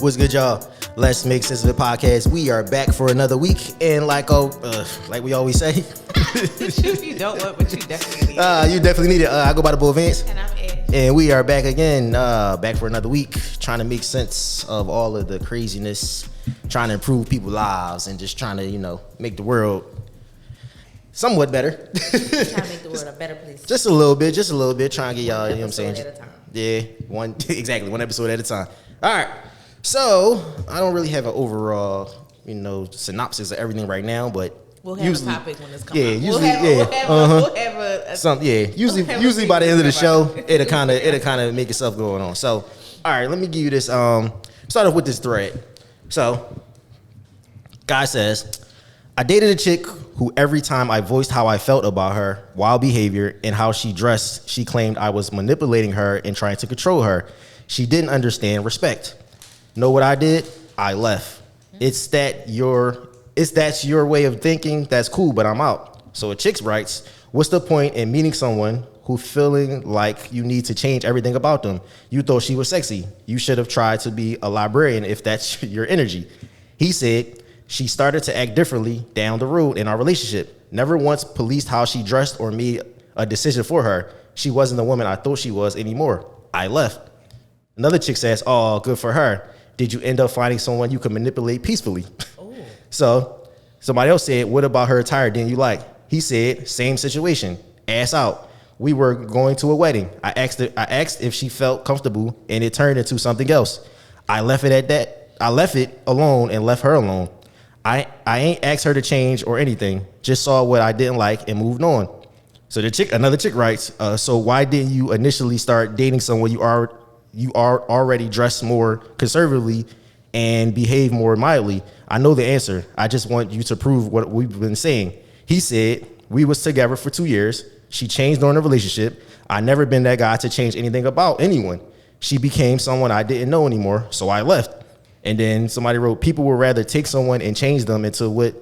What's good, y'all? Let's Make Sense of the Podcast. We are back for another week, and like we always say, you don't want, but you definitely need it. You definitely need it. I go by the Bull Vance, And I'm Ed. and we are back again, back for another week, trying to make sense of all of the craziness, trying to improve people's lives, and just trying to, make the world somewhat better. Trying to make the world a better place. Just a little bit, trying to get y'all, you know what I'm saying? Episode at a time. Yeah, one episode at a time. All right. So, I don't really have an overall, synopsis of everything right now, but We'll have usually, a topic when it's coming. Yeah, We'll usually, usually by the end of the show, it'll kind of make itself going on. So, all right, let me give you this. Start off with this thread. So, guy says, I dated a chick who every time I voiced how I felt about her, wild behavior, and how she dressed, she claimed I was manipulating her and trying to control her. She didn't understand respect. Know what I did? I left. It's that's your way of thinking. That's cool, but I'm out. So a chick writes, what's the point in meeting someone who feeling like you need to change everything about them? You thought she was sexy. You should have tried to be a librarian if that's your energy. He said, she started to act differently down the road in our relationship. Never once policed how she dressed or made a decision for her. She wasn't the woman I thought she was anymore. I left. Another chick says, oh, good for her. Did you end up finding someone you could manipulate peacefully? Ooh. So somebody else said, what about her attire didn't you like? He said, same situation, ass out. We were going to a wedding. I asked if she felt comfortable, and it turned into something else. I left it at that. I left it alone and left her alone. I ain't asked her to change or anything. Just saw what I didn't like and moved on. So another chick writes, so why didn't you initially start dating someone you are already dressed more conservatively and behave more mildly? I know the answer. I just want you to prove what we've been saying. He said, we was together for 2 years. She changed during the relationship. I never been that guy to change anything about anyone. She became someone I didn't know anymore, so I left. And then somebody wrote, people would rather take someone and change them into what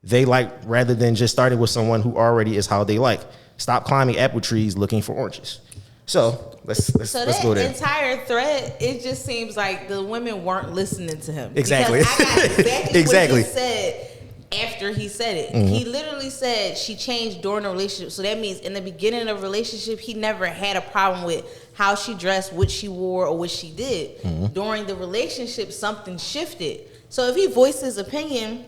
they like rather than just starting with someone who already is how they like. Stop climbing apple trees looking for oranges. So let's go there. So that entire thread, it just seems like the women weren't listening to him. Exactly. Because I got Exactly what he said after he said it. Mm-hmm. He literally said she changed during the relationship. So that means in the beginning of the relationship, he never had a problem with how she dressed, what she wore, or what she did. Mm-hmm. During the relationship, something shifted. So if he voiced his opinion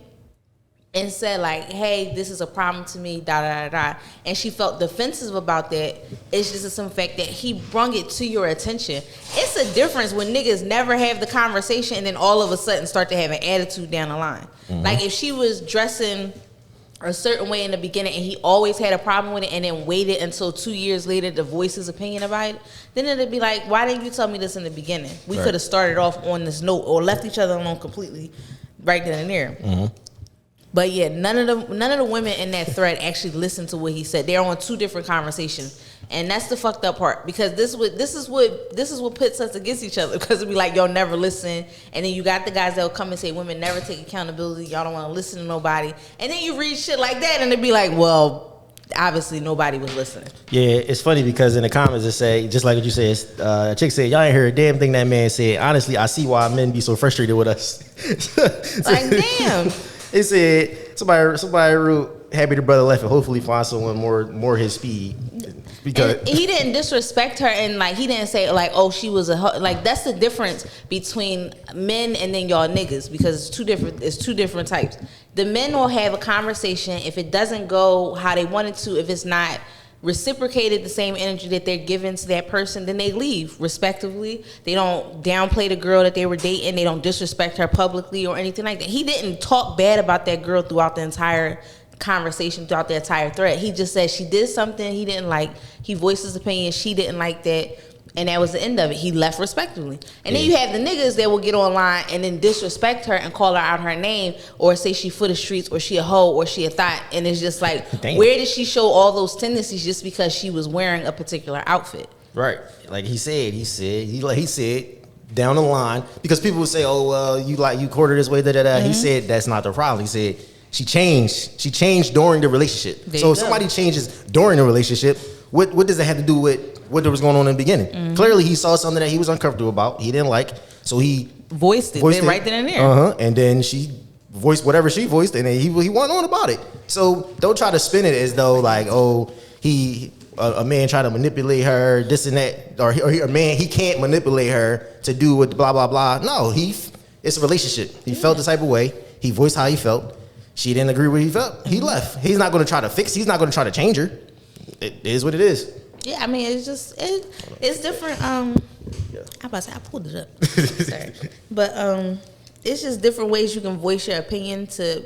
and said like, hey, this is a problem to me, and she felt defensive about that, it's just some fact that he brung it to your attention. It's a difference when niggas never have the conversation and then all of a sudden start to have an attitude down the line. Mm-hmm. Like if she was dressing a certain way in the beginning and he always had a problem with it and then waited until 2 years later to voice his opinion about it, then it'd be like, why didn't you tell me this in the beginning? We could have started off on this note or left each other alone completely right then and there. Mm-hmm. But yeah, none of the women in that thread actually listened to what he said. They're on two different conversations, and that's the fucked up part. Because this is what pits us against each other. Because it'd be like, y'all never listen, and then you got the guys that'll come and say women never take accountability. Y'all don't want to listen to nobody, and then you read shit like that, and it'd be like, well, obviously nobody was listening. Yeah, it's funny because in the comments it say, just like what you said, a chick said, y'all ain't heard a damn thing that man said. Honestly, I see why men be so frustrated with us. Like, damn. It said somebody wrote, happy the brother left and hopefully find someone more his speed. Because and he didn't disrespect her, and like he didn't say like, oh, she was like, that's the difference between men and then y'all niggas, because it's two different types. The men will have a conversation. If it doesn't go how they want it to, if it's not reciprocated the same energy that they're giving to that person, then they leave respectively. They don't downplay the girl that they were dating. They don't disrespect her publicly or anything like that. He didn't talk bad about that girl throughout the entire conversation, throughout the entire thread. He just said she did something he didn't like. He voiced his opinion. She didn't like that. And that was the end of it. He left respectfully. And then you have the niggas that will get online and then disrespect her and call her out her name or say she for the streets or she a hoe or she a thought. And it's just like, damn. Where did she show all those tendencies just because she was wearing a particular outfit? Right. Like he said down the line, because people would say, oh, well, you courted this way, Mm-hmm. He said that's not the problem. He said she changed during the relationship. So if somebody changes during the relationship, what does it have to do with what was going on in the beginning? Mm-hmm. Clearly he saw something that he was uncomfortable about, he didn't like, so he voiced it right then and there. And then she voiced whatever she voiced, and then he went on about it. So don't try to spin it as though like, oh, a man tried to manipulate her, this and that, or a man, he can't manipulate her to do what blah blah blah. No, it's a relationship. He felt the type of way. He voiced how he felt. She didn't agree with what he felt. He left. He's not going to try to fix. He's not going to try to change her. It is what it is. Yeah, I mean, it's just it's different. I about to say I pulled it up. Sorry, but it's just different ways you can voice your opinion to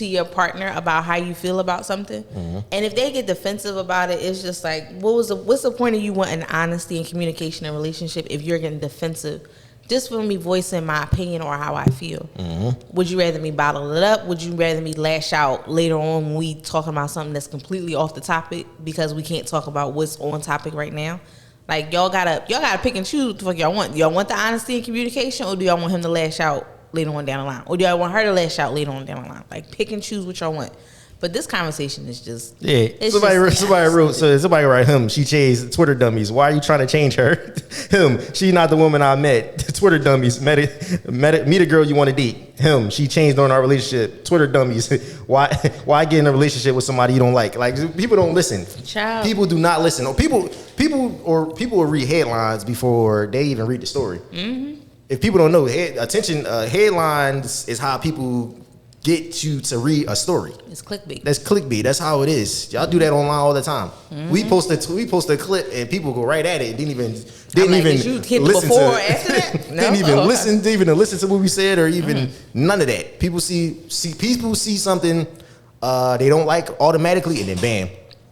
your partner about how you feel about something. And if they get defensive about it, it's just like, what's the point of you wanting honesty and communication in a relationship if you're getting defensive just for me voicing my opinion or how I feel? Would you rather me bottle it up? Would you rather me lash out later on when we talking about something that's completely off the topic because we can't talk about what's on topic right now? Like, y'all gotta pick and choose what the fuck y'all want. Y'all want the honesty and communication, or do y'all want him to lash out later on down the line? Or do y'all want her to lash out later on down the line? Like, pick and choose what y'all want. But this conversation is just... Yeah. Somebody write him. She changed Twitter dummies. Why are you trying to change her? Him. She not the woman I met. Twitter dummies. Meet a girl you want to date. Him. She changed during our relationship. Twitter dummies. Why get in a relationship with somebody you don't like? Like, people don't listen. Child. People do not listen. Or people will read headlines before they even read the story. If people don't know, headlines is how people get you to read a story. It's clickbait. That's clickbait. That's how it is. Y'all do that online all the time. We post a clip and people go right at it. Didn't even listen to listen to what we said or even none of that. People see something they don't like automatically, and then bam,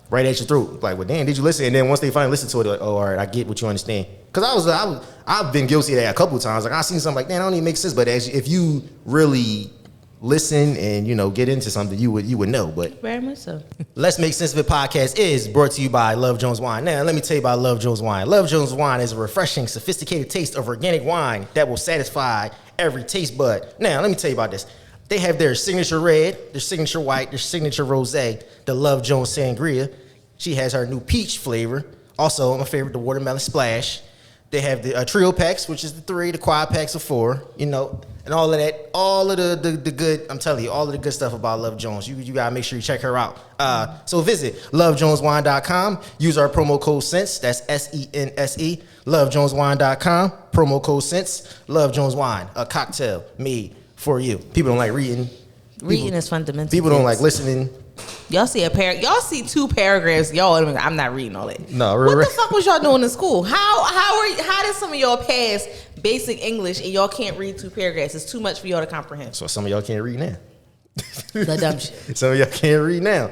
right at your throat. Like, well, damn, did you listen? And then once they finally listen to it, they're like, oh, all right, I get what you understand. Because I've been guilty of that a couple of times. Like, I seen something like, damn, that don't even make sense. But if you really listen and get into something, you would know. But very much so. Let's Make Sense of It podcast is brought to you by Love Jones Wine. Now, let me tell you about Love Jones Wine. Love Jones Wine is a refreshing, sophisticated taste of organic wine that will satisfy every taste bud. Now, let me tell you about this. They have their signature red, their signature white, their signature rosé, the Love Jones Sangria. She has her new peach flavor. Also, my favorite, the watermelon splash. They have the trio packs, which is the 3, the quad packs of 4, and all of that, all of the good, I'm telling you, all of the good stuff about Love Jones. You gotta make sure you check her out. So visit lovejoneswine.com, use our promo code SENSE, that's SENSE, lovejoneswine.com, promo code SENSE, Love Jones Wine, a cocktail made for you. People don't like reading. Reading is fundamental. People don't like listening. Y'all see y'all see 2 paragraphs. Y'all, I'm not reading all that. No, what the fuck was y'all doing in school? How did some of y'all pass basic English and y'all can't read 2 paragraphs? It's too much for y'all to comprehend. So some of y'all can't read now. The dumb shit. Some of y'all can't read now.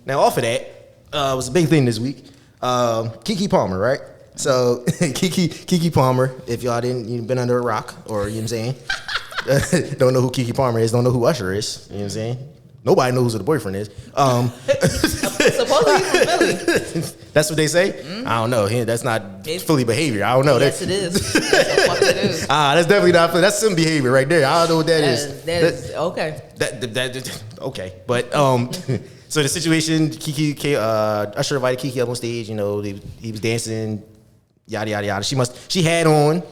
Now, off of that, it was a big thing this week. Keke Palmer, right? So Keke Palmer, if y'all you've been under a rock, or you know what I'm saying, don't know who Keke Palmer is, don't know who Usher is, you know what I'm saying? Nobody knows who the boyfriend is. Supposedly he's from Philly. That's what they say? I don't know. That's not Philly behavior. I don't know. Yes, it is. That's what fuck it is. That's definitely not Philly. That's some behavior right there. I don't know what that is. That is okay. Okay. But so the situation, Usher invited Keke up on stage. He was dancing, yada yada yada. She had on,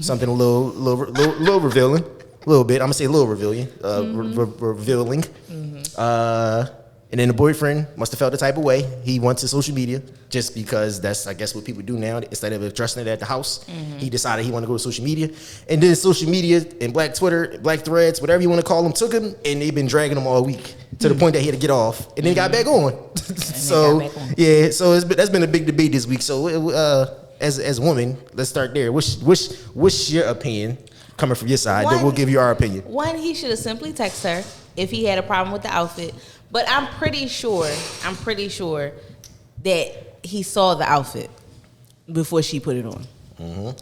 something a little revealing. A little bit. I'm gonna say a little revealing. Revealing. And then the boyfriend must have felt the type of way. He went to social media just because that's, I guess, what people do now. Instead of addressing it at the house, he decided he wanted to go to social media. And then social media and Black Twitter, Black Threads, whatever you want to call them, took him, and they've been dragging him all week to the point that he had to get off, and then got back on. So that's been a big debate this week. So as a woman, let's start there. What's your opinion? Coming from your side, then we'll give you our opinion. One, he should have simply texted her if he had a problem with the outfit. But I'm pretty sure that he saw the outfit before she put it on.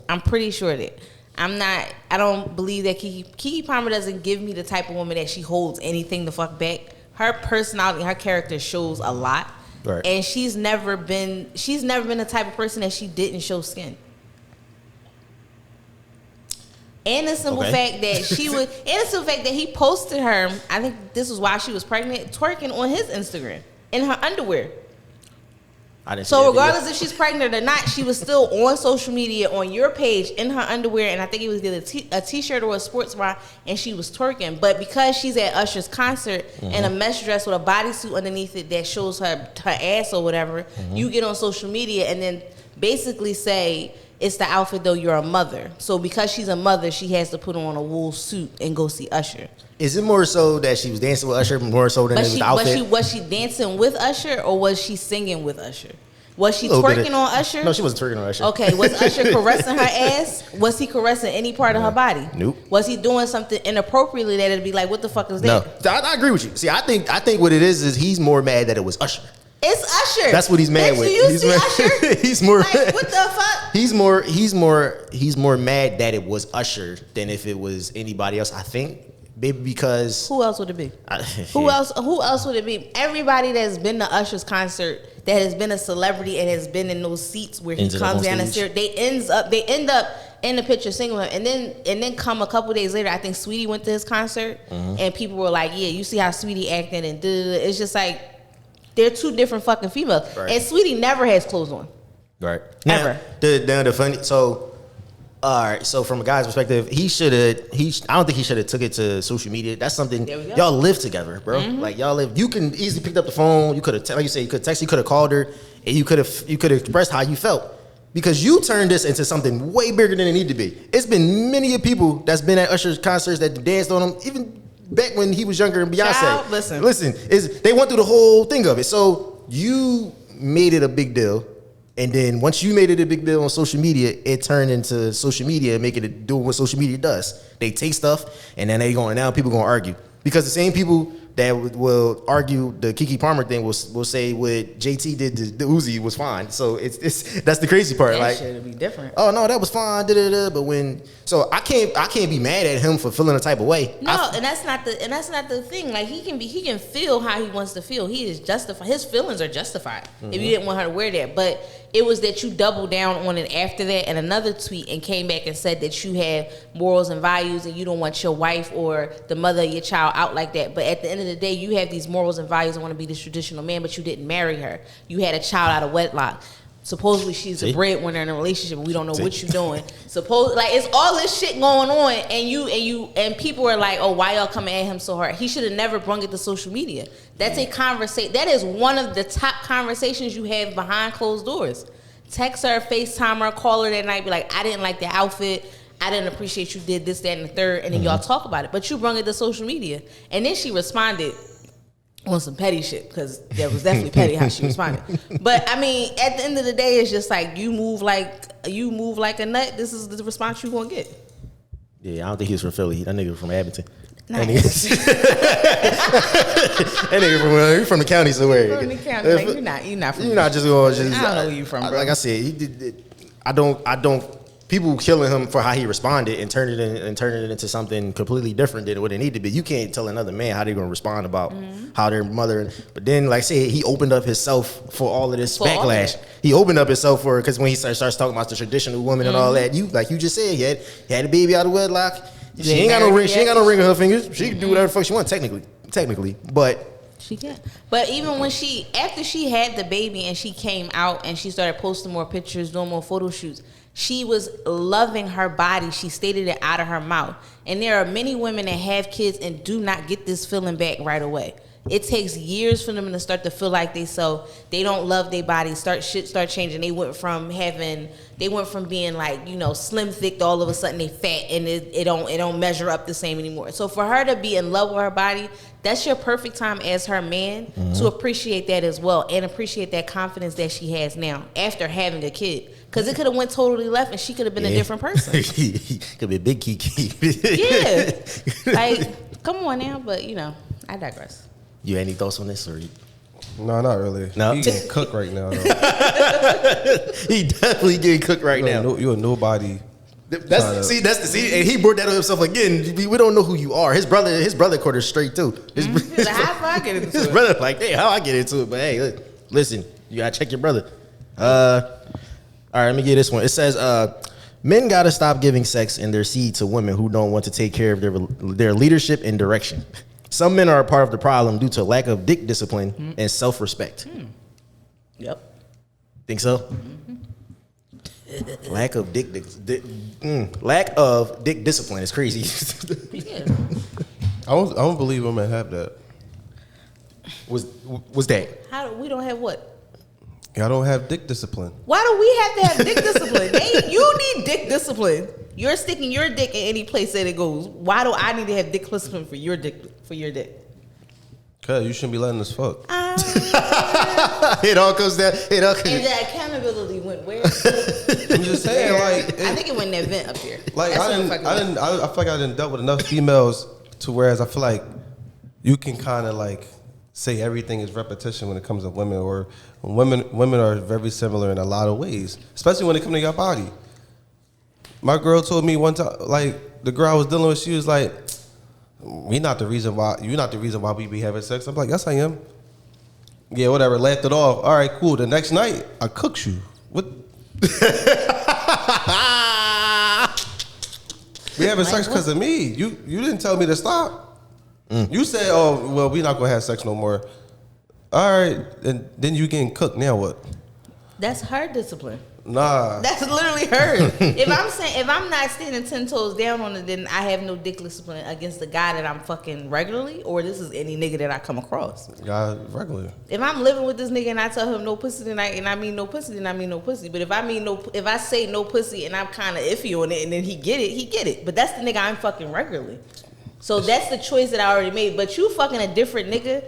I'm pretty sure that. I don't believe that Keke Palmer doesn't give me the type of woman that she holds anything the fuck back. Her personality, her character shows a lot. Right. And she's never been the type of person that she didn't show skin. And the simple fact that he posted her, I think this was while she was pregnant, twerking on his Instagram in her underwear. I didn't. So regardless if she's pregnant or not, she was still on social media on your page in her underwear, and I think it was either a t-shirt or a sports bra, and she was twerking. But because she's at Usher's concert in a mesh dress with a bodysuit underneath it that shows her ass or whatever, you get on social media and then basically say, it's the outfit though you're a mother. So because she's a mother, she has to put on a wool suit and go see Usher. Is it more so that she was dancing with Usher more so than it was the outfit? Was she dancing with Usher or was she singing with Usher? Was she twerking on Usher? No, she wasn't twerking on Usher. Okay, was Usher caressing her ass? Was he caressing any part of her body? Nope. Was he doing something inappropriately that it'd be like, what the fuck is that? No, I agree with you. See, I think what it is he's more mad that it was Usher. It's Usher. That's what he's mad with. You see Usher? He's more. Like, what the fuck? He's more mad that it was Usher than if it was anybody else. I think, maybe because who else would it be? Who else would it be? Everybody that's been to Usher's concert, that has been a celebrity and has been in those seats where he comes down the stairs, they end up in the picture singing with him, and then come a couple days later, I think Sweetie went to his concert, and people were like, yeah, you see how Sweetie acting, and it's just like they're two different fucking females, right. And Sweetie never has clothes on, right? Ever. Now, the funny, so all right, so from a guy's perspective, I don't think he should have took it to social media. That's something y'all live together, bro. Like y'all live. You can easily pick up the phone. You could have, like you say, you could text. You could have called her, and you could have expressed how you felt, because you turned this into something way bigger than it needed to be. It's been many of people that's been at Usher's concerts that danced on him, even back when he was younger than Beyonce. Child, listen. They went through the whole thing of it. So you made it a big deal. And then once you made it a big deal on social media, it turned into social media making it doing what social media does. They take stuff and then now people gonna argue, because the same people that will argue the Keke Palmer thing will say what JT did to Uzi was fine. So it's that's the crazy part. That like, shit would be different. Oh no, that was fine. But I can't be mad at him for feeling a type of way. No, and that's not the thing. Like he can feel how he wants to feel. He is justified. His feelings are justified. If you didn't want her to wear that, but it was that you doubled down on it after that and another tweet and came back and said that you have morals and values and you don't want your wife or the mother of your child out like that. But at the end of the day, you have these morals and values and want to be this traditional man, but you didn't marry her. You had a child out of wedlock. Supposedly she's a breadwinner in a relationship, and we don't know what you're doing. It's all this shit going on, and people are like, oh, why y'all coming at him so hard? He should have never brung it to social media. That's a conversation. That is one of the top conversations you have behind closed doors. Text her, FaceTime her, call her that night, be like, I didn't like the outfit. I didn't appreciate you did this, that, and the third, and then y'all talk about it. But you brung it to social media, and then she responded on some petty shit, because that was definitely petty how she responded. But I mean, at the end of the day, it's just like you move like a nut. This is the response you gonna get. Yeah, I don't think he's from Philly. That nigga from Abington. Nice. That nigga from the county somewhere. From the county, like, you're not from. You're not just going. I don't know where you from, bro. Like I said, I don't. People killing him for how he responded and turning it into something completely different than what it needed to be. You can't tell another man how they're going to respond about how their mother. But then, like I said, he opened up himself for all of this backlash. He opened up himself because when he starts talking about the traditional woman and all that, you just said, he had a baby out of wedlock. She ain't got no ring. She ain't got no ring on her fingers. She can do whatever the fuck she wants technically, but. She can. But even after she had the baby and she came out and she started posting more pictures, doing more photo shoots, she was loving her body. She stated it out of her mouth. And there are many women that have kids and do not get this feeling back right away. It takes years for them to start to feel like they don't love their body. Shit start changing. They went from being like, slim thick to all of a sudden they fat, and it don't measure up the same anymore. So for her to be in love with her body, that's your perfect time as her man to appreciate that as well, and appreciate that confidence that she has now after having a kid. Because it could have went totally left and she could have been a different person. Could be a big Keke. Yeah. Like, come on now, but I digress. You had any thoughts on this, or? No, not really. No, he getting cooked right now. Though. He definitely getting cooked right now. You're a nobody. That's and he brought that on himself again. We don't know who you are. His brother caught her straight too. His brother like, hey, how I get into it? But hey, listen, you gotta check your brother. All right, let me get this one. It says, men gotta stop giving sex and their seed to women who don't want to take care of their leadership and direction. Some men are a part of the problem due to lack of dick discipline and self-respect. Yep. Think so? Lack of dick discipline is crazy. Yeah. I don't believe women have that. What's that? We don't have what? I don't have dick discipline. Why do we have to have dick discipline? You need dick discipline. You're sticking your dick in any place that it goes. Why do I need to have dick discipline for your dick? Cause you shouldn't be letting us fuck. It all comes down. And the accountability went where? I'm just saying, like, I think it went in that vent up here. like That's I what feel fucking like I didn't dealt with enough females to whereas I feel like you can kind of like say everything is repetition when it comes to women, or women are very similar in a lot of ways, especially when it comes to your body. My girl told me one time, like the girl I was dealing with, she was like, you're not the reason why we be having sex. I'm like, yes I am. Yeah, whatever, laughed it off. All right, cool. The next night, I cooked you. What? We having sex because of me. You didn't tell me to stop. You said, oh, well, we're not going to have sex no more. All right, and then you getting cooked. Now what? That's her discipline. Nah. That's literally her. If I'm not standing 10 toes down on it, then I have no dick discipline against the guy that I'm fucking regularly, or this is any nigga that I come across. Yeah, regular. If I'm living with this nigga and I tell him no pussy, then I mean no pussy, then I mean no pussy. But if I say no pussy and I'm kind of iffy on it, and then he get it. But that's the nigga I'm fucking regularly. So that's the choice that I already made. But you fucking a different nigga,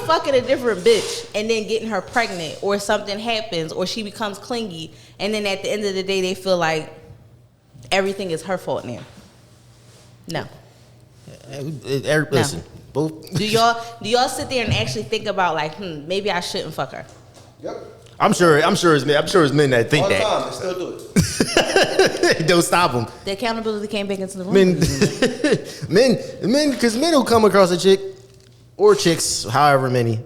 fucking a different bitch, and then getting her pregnant, or something happens, or she becomes clingy, and then at the end of the day they feel like everything is her fault now. No. Listen, both. Do y'all sit there and actually think about like, maybe I shouldn't fuck her? Yep. I'm sure it's men that think All the that. time, they still do it. Don't stop them. The accountability came back into the room. Because men will come across a chick or chicks, however many,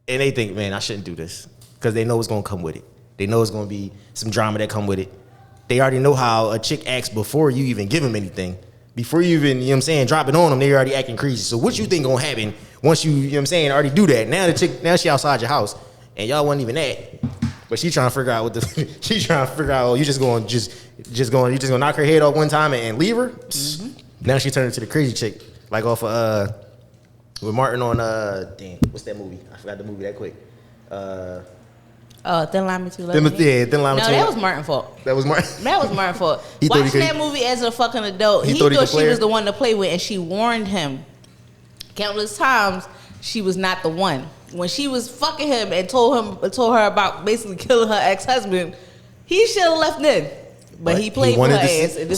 and they think, man, I shouldn't do this, because they know it's gonna come with it. They know it's gonna be some drama that come with it. They already know how a chick acts before you even give them anything. Before you even, you know what I'm saying, drop it on them, they already acting crazy. So what you think gonna happen once you know what I'm saying, already do that? Now she outside your house, and y'all wasn't even at. But she trying to figure out oh, you just gonna knock her head off one time and leave her? Mm-hmm. Now she turned into the crazy chick, like off of with Martin on what's that movie? I forgot the movie that quick. Thin Line Between Love Thin and Hate. Line Between. No, that was Martin's fault. That was Martin. That was Martin's fault. He Watching that movie as a fucking adult, he thought she was the one to play with, and she warned him countless times she was not the one. When she was fucking him and told her about basically killing her ex-husband, he should have left then. But he played with her ass, and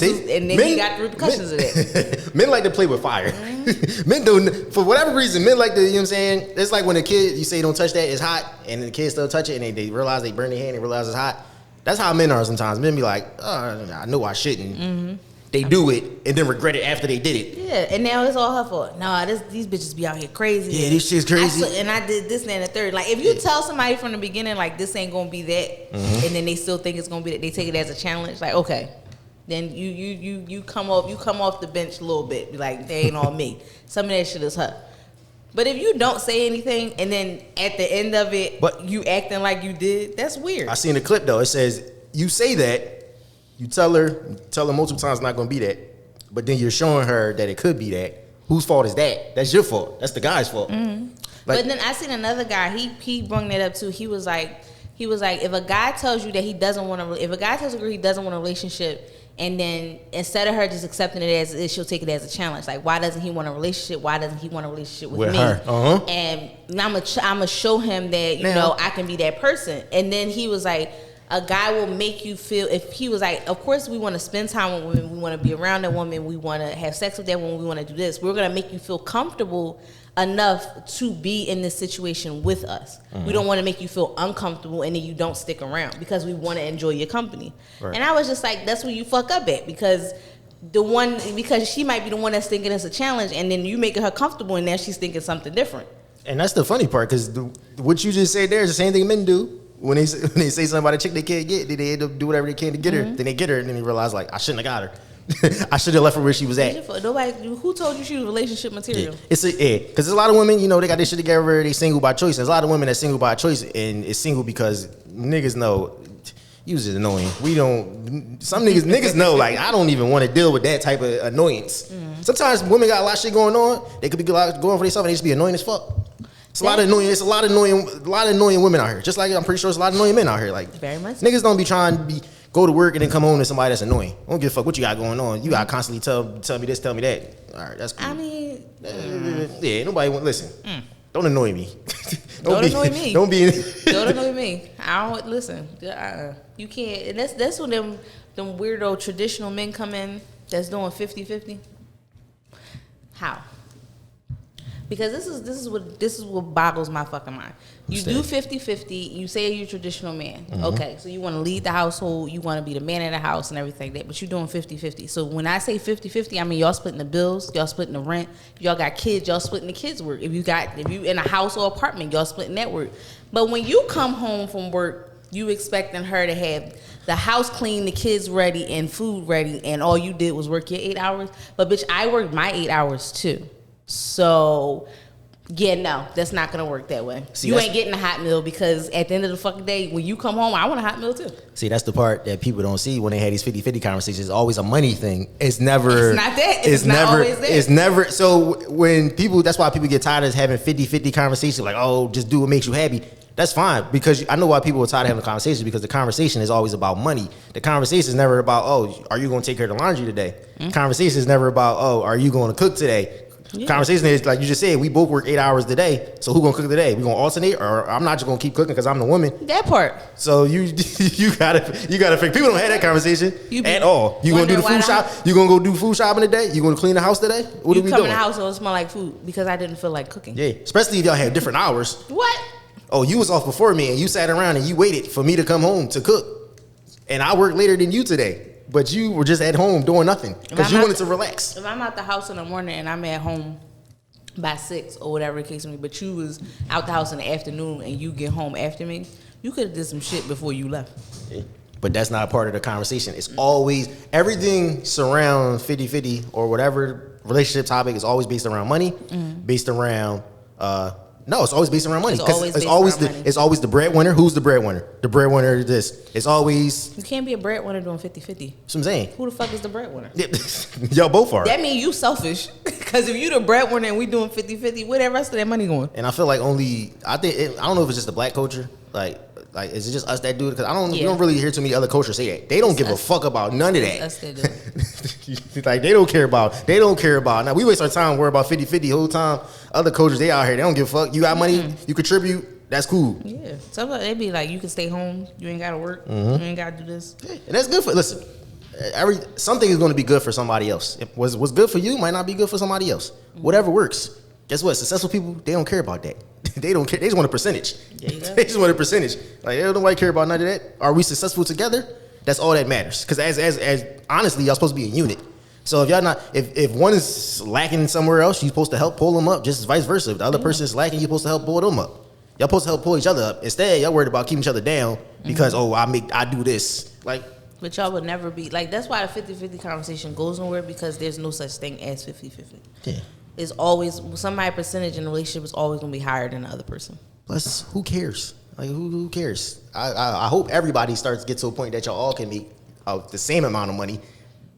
then he got the repercussions of that. Men like to play with fire. Mm-hmm. Men do, for whatever reason, men like to, you know what I'm saying? It's like when a kid, you say don't touch that, it's hot, and the kids still touch it, and they realize they burn their hand and realize it's hot. That's how men are sometimes. Men be like, oh, I know I shouldn't. Mm-hmm. They do it and then regret it after they did it. Yeah, and now it's all her fault. Nah, these bitches be out here crazy. Yeah, this shit's crazy. And I did this and that and the third. Like, if you tell somebody from the beginning, like, this ain't gonna be that, mm-hmm. and then they still think it's gonna be that, they take it as a challenge. Like, okay, then you come off the bench a little bit. Be like, they ain't all me. Some of that shit is her. But if you don't say anything and then at the end of it, you acting like you did, that's weird. I seen the clip though. It says you say that. You tell her multiple times it's not going to be that, but then you're showing her that it could be that. Whose fault is that? That's your fault. That's the guy's fault. Mm-hmm. But then I seen another guy. He brought that up too. He was like, if a guy tells you that he doesn't want to, if a guy tells a girl he doesn't want a relationship, and then instead of her just accepting it as it is, she'll take it as a challenge. Like, why doesn't he want a relationship? Why doesn't he want a relationship with me? Her. Uh-huh. And I'm gonna show him that you know I can be that person. And then he was like, a guy will make you feel, if he was like, of course we want to spend time with women, we want to be around that woman, we want to have sex with that woman, we want to do this. We're going to make you feel comfortable enough to be in this situation with us. Mm-hmm. We don't want to make you feel uncomfortable and then you don't stick around because we want to enjoy your company. Right. And I was just like, that's where you fuck up at, because she might be the one that's thinking it's a challenge, and then you making her comfortable and now she's thinking something different. And that's the funny part, because what you just said there is the same thing men do. When they say something about a chick they can't get, they end up do whatever they can to get her. Then they get her, and then they realize, like, I shouldn't have got her. I should have left her where she was at. Who told you she was relationship material? Yeah. Because there's a lot of women, they got this shit together. They single by choice. There's a lot of women that's single by choice, and it's single because niggas know. You just annoying. We don't. Some niggas know. Like I don't even want to deal with that type of annoyance. Sometimes women got a lot of shit going on. They could be going for themselves and they just be annoying as fuck. It's a lot of annoying. It's a lot of annoying women out here. Just like I'm pretty sure it's a lot of annoying men out here. Like very much. Niggas don't be trying to go to work and then come home to somebody that's annoying. I don't give a fuck what you got going on. You got to constantly tell me this, tell me that. All right, that's cool. I mean, yeah, nobody want listen. Don't annoy me. Don't annoy me. Don't be. Don't annoy me. I don't listen. You can't. And that's when them weirdo traditional men come in that's doing 50-50. How? Because this is what boggles my fucking mind. You do 50-50. You say you're a traditional man. Okay, so you want to lead the household. You want to be the man of the house and everything like that. But you're doing 50-50. So when I say 50-50, I mean y'all splitting the bills. Y'all splitting the rent. Y'all got kids. Y'all splitting the kids' work. If you in a house or apartment, y'all splitting that work. But when you come home from work, you expecting her to have the house clean, the kids ready, and food ready, and all you did was work your 8 hours. But bitch, I worked my 8 hours too. So, yeah, no, that's not gonna work that way. See, you ain't getting a hot meal because at the end of the fucking day, when you come home, I want a hot meal too. See, that's the part that people don't see when they have these 50-50 conversations. It's always a money thing. It's never. It's not that. It's never always that. It's never. So when people, that's why people get tired of having 50-50 conversations. Like, oh, just do what makes you happy. That's fine because I know why people are tired of having a conversation because the conversation is always about money. The conversation is never about, oh, are you going to take care of the laundry today? Conversation is never about, oh, are you going to cook today? Yeah. Conversation is like you just said, we both work 8 hours today. So who gonna cook today? We gonna alternate, or I'm not just gonna keep cooking because I'm the woman. That part. So you gotta figure. People don't have that conversation at all. You gonna do the food shop? You gonna go do food shopping today? You gonna clean the house today? What are we doing? You come in the house and it smell like food because I didn't feel like cooking. Yeah, especially if y'all have different hours. What? Oh, you was off before me and you sat around and you waited for me to come home to cook, and I worked later than you today. But you were just at home doing nothing because you wanted to relax. If I'm out the house in the morning and I'm at home by 6 or whatever the case may be, but you was out the house in the afternoon and you get home after me, you could have did some shit before you left. Yeah. But that's not a part of the conversation. It's always, everything surrounds 50-50 or whatever relationship topic is always based around money, based around, no, it's always based around money. It's always the breadwinner. Who's the breadwinner? The breadwinner is this. It's always. You can't be a breadwinner doing 50-50. That's what I'm saying. Who the fuck is the breadwinner? Y'all both are. That means you selfish. Because if you the breadwinner and we doing 50-50, where that rest of that money going? And I feel like I don't know if it's just the black culture. Like is it just us that do it? Because you don't really hear too many other cultures say that. They don't give a fuck about none of that. Us that do it. Like they don't care about. Now we waste our time worrying about 50-50 the whole time. Other cultures, they out here, they don't give a fuck. You got money, you contribute, that's cool. Yeah. Sometimes they be like, you can stay home, you ain't gotta work, you ain't gotta do this. Yeah. And that's good for listen. Something is going to be good for somebody else. What's good for you might not be good for somebody else. Whatever works. Guess what? Successful people, they don't care about that. They don't care. They just want a percentage. They just want a percentage. Like, they don't nobody care about none of that. Are we successful together? That's all that matters. Because as honestly, y'all supposed to be a unit. So if y'all not, if one is lacking somewhere else, you're supposed to help pull them up. Just vice versa. If the other person is lacking, you're supposed to help pull them up. Y'all supposed to help pull each other up. Instead, y'all worried about keeping each other down because I do this. Like. But y'all would never be like, that's why the 50-50 conversation goes nowhere, because there's no such thing as 50-50. Yeah. It's always, somebody percentage in a relationship is always going to be higher than the other person. Plus, who cares? Like, who cares? I hope everybody starts to get to a point that y'all all can make the same amount of money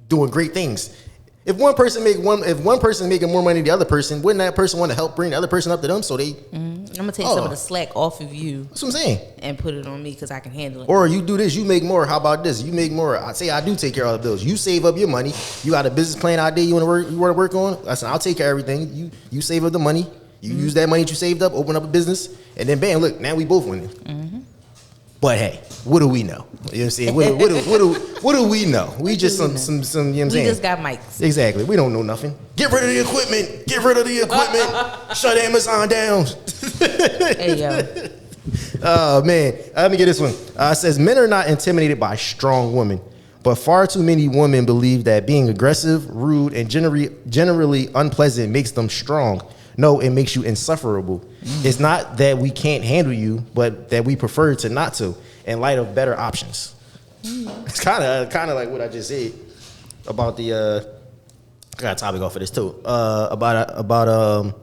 doing great things. If one person making more money than the other person, wouldn't that person want to help bring the other person up to them? So they, I'm gonna take some of the slack off of you. That's what I'm saying. And put it on me because I can handle it. Or you do this, you make more. How about this? You make more. I say I do take care of all the bills. You save up your money. You got a business plan idea you want to work on. Listen, I'll take care of everything. You save up the money. You use that money that you saved up, open up a business, and then bam, look, now we both winning. But hey, what do we know? You know what I'm saying? What do we know? We just some you know what I'm saying? We just got mics. Exactly. We don't know nothing. Get rid of the equipment. Get rid of the equipment. Shut Amazon down. Hey, yo. Oh, man. Let me get this one. It says, men are not intimidated by strong women, but far too many women believe that being aggressive, rude, and generally unpleasant makes them strong. No, it makes you insufferable. It's not that we can't handle you, but that we prefer to not to, in light of better options. It's kind of like what I just said about the. I got a topic off of this too. About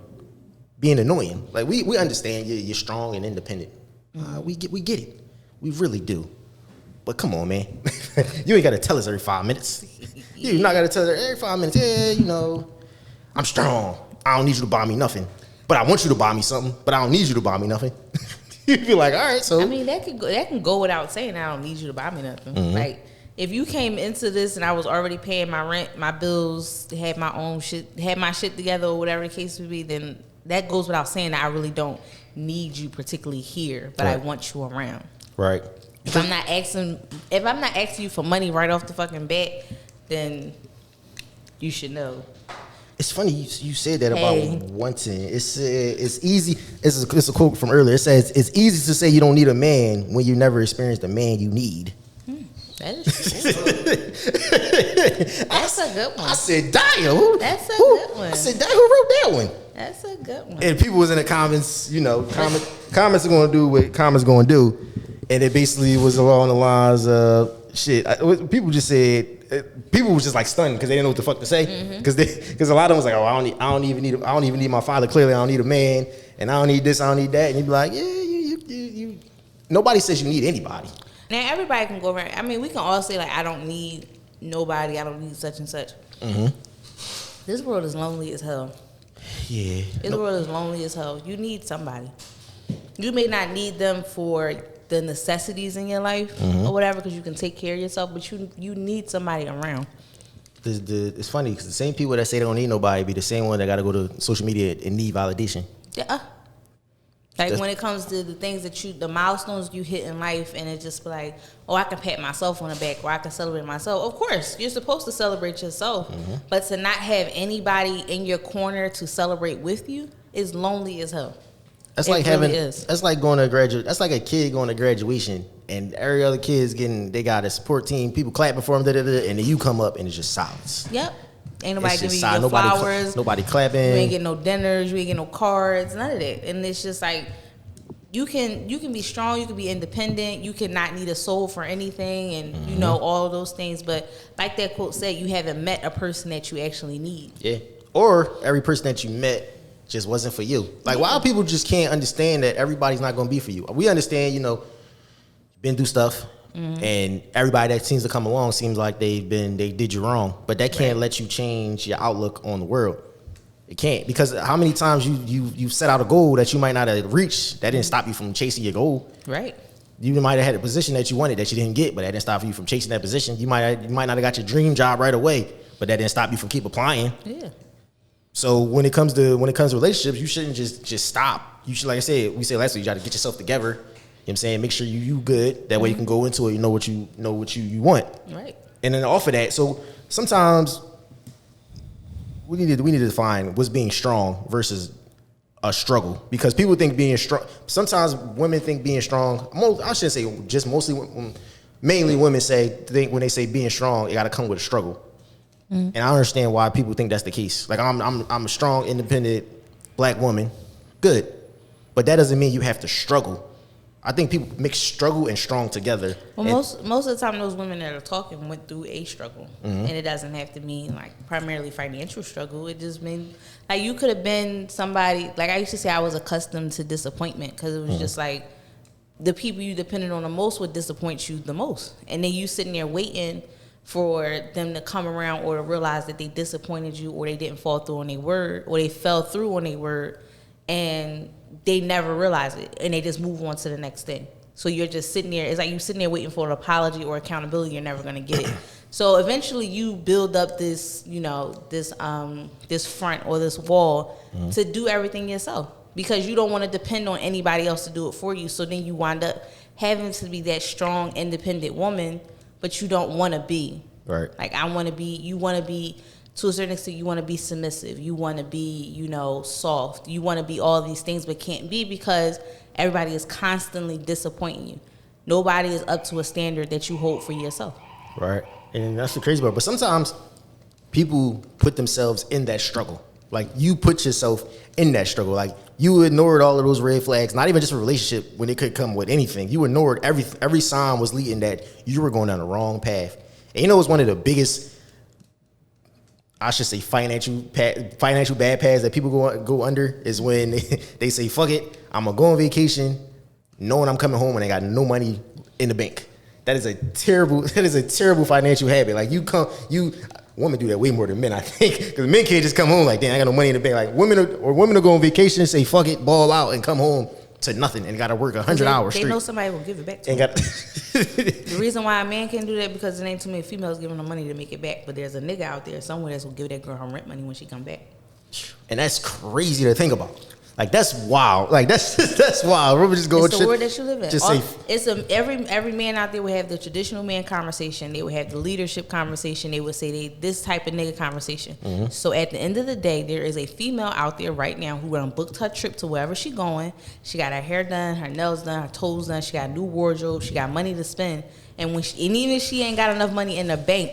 being annoying. Like we understand you're strong and independent. We get it. We really do. But come on, man. You ain't got to tell us every 5 minutes. You're not got to tell us every 5 minutes, yeah, you know, I'm strong. I don't need you to buy me nothing. But I want you to buy me something, but I don't need you to buy me nothing. You'd be like, all right, so. I mean, that can go without saying I don't need you to buy me nothing. Like, if you came into this and I was already paying my rent, my bills, had my own shit, had my shit together or whatever the case would be, then that goes without saying that I really don't need you particularly here, but I want you around. Right. If I'm not asking you for money right off the fucking bat, then you should know. It's funny you said that about wanting. It's easy. It's a quote from earlier. It says it's easy to say you don't need a man when you never experienced the man you need. That is true. That's a good one. I said, damn. That's a good one. I said, damn, who wrote that one? That's a good one. And people was in the comments, you know, comments are going to do what comments going to do. And it basically was along the lines of shit. People just said, people was just like stunned because they didn't know what the fuck to say. Because a lot of them was like, oh, I don't even need my father. Clearly, I don't need a man, and I don't need this, I don't need that. And you'd be like, yeah, you. Nobody says you need anybody. Now everybody can go around. I mean, we can all say like, I don't need nobody. I don't need such and such. This world is lonely as hell. Yeah. This world is lonely as hell. You need somebody. You may not need them for the necessities in your life or whatever, because you can take care of yourself, but you need somebody around. It's funny because the same people that say they don't need nobody be the same one that got to go to social media and need validation. Yeah. Like when it comes to the things the milestones you hit in life, and it's just like, oh, I can pat myself on the back, or I can celebrate myself. Of course, you're supposed to celebrate yourself, but to not have anybody in your corner to celebrate with you is lonely as hell. That's like that's like going to graduate. That's like a kid going to graduation, and every other kid's they got a support team, people clapping for them, and then you come up and it's just silence. Yep. Ain't nobody giving you your flowers. Nobody clapping. You ain't getting no dinners. You ain't getting no cards. None of that. And it's just like, you can be strong. You can be independent. You can not need a soul for anything, and you know all of those things. But like that quote said, you haven't met a person that you actually need. Yeah. Or every person that you met just wasn't for you. Like, why people just can't understand that everybody's not going to be for you? We understand, you know, you've been through stuff. And everybody that seems to come along seems like they did you wrong, but that can't let you change your outlook on the world. It can't, because how many times you set out a goal that you might not have reached, that didn't stop you from chasing your goal. Right. You might have had a position that you wanted that you didn't get, but that didn't stop you from chasing that position. You might not have got your dream job right away, but that didn't stop you from keep applying. Yeah. So when it comes to relationships, you shouldn't just stop. You should, like I said, we said last week, you got to get yourself together. You know what I'm saying? Make sure you good. That way you can go into it, you know what you want. Right. And then off of that, so sometimes we need to define what's being strong versus a struggle. Because people think being strong, sometimes women think being strong, I shouldn't say just mostly, mainly women think when they say being strong, it gotta come with a struggle. And I understand why people think that's the case. Like I'm a strong, independent black woman, good. But that doesn't mean you have to struggle. I think people mix struggle and strong together. Well, most of the time, those women that are talking went through a struggle, and it doesn't have to mean like primarily financial struggle. It just means like you could have been somebody. Like I used to say, I was accustomed to disappointment because it was just like the people you depended on the most would disappoint you the most, and then you sitting there waiting for them to come around or to realize that they disappointed you, or they didn't fall through on their word, or they fell through on their word, and they never realize it, and they just move on to the next thing. So you're just sitting there. It's like you're sitting there waiting for an apology or accountability. You're never going to get it. So eventually you build up this, you know, this front or this wall to do everything yourself, because you don't want to depend on anybody else to do it for you. So then you wind up having to be that strong, independent woman, but you don't want to be. Right. Like you want to be, to a certain extent, you want to be submissive. You want to be, you know, soft. You want to be all these things, but can't be because everybody is constantly disappointing you. Nobody is up to a standard that you hold for yourself. Right. And that's the crazy part. But sometimes people put themselves in that struggle. Like, you put yourself in that struggle. Like, you ignored all of those red flags, not even just a relationship when it could come with anything. You ignored every sign was leading that you were going down the wrong path. And you know what's one of the biggest, I should say, financial bad paths that people go under is when they say, fuck it, I'm going to go on vacation knowing I'm coming home and I got no money in the bank. That is a terrible financial habit. Like women do that way more than men, I think, because men can't just come home like, damn, I got no money in the bank. Like women will go on vacation and say fuck it, ball out, and come home to nothing and got to work 100 hours straight. They know somebody will give it back to them. The reason why a man can't do that because there ain't too many females giving them money to make it back. But there's a nigga out there somewhere that's gonna give that girl her rent money when she come back. And that's crazy to think about. Like that's wild. Like that's wild. We're just going. It's the world that you live in. Just say every man out there would have the traditional man conversation. They would have the leadership conversation. They would say this type of nigga conversation. Mm-hmm. So at the end of the day, there is a female out there right now who done booked her trip to wherever she going. She got her hair done, her nails done, her toes done. She got a new wardrobe. She got money to spend. And even if she ain't got enough money in the bank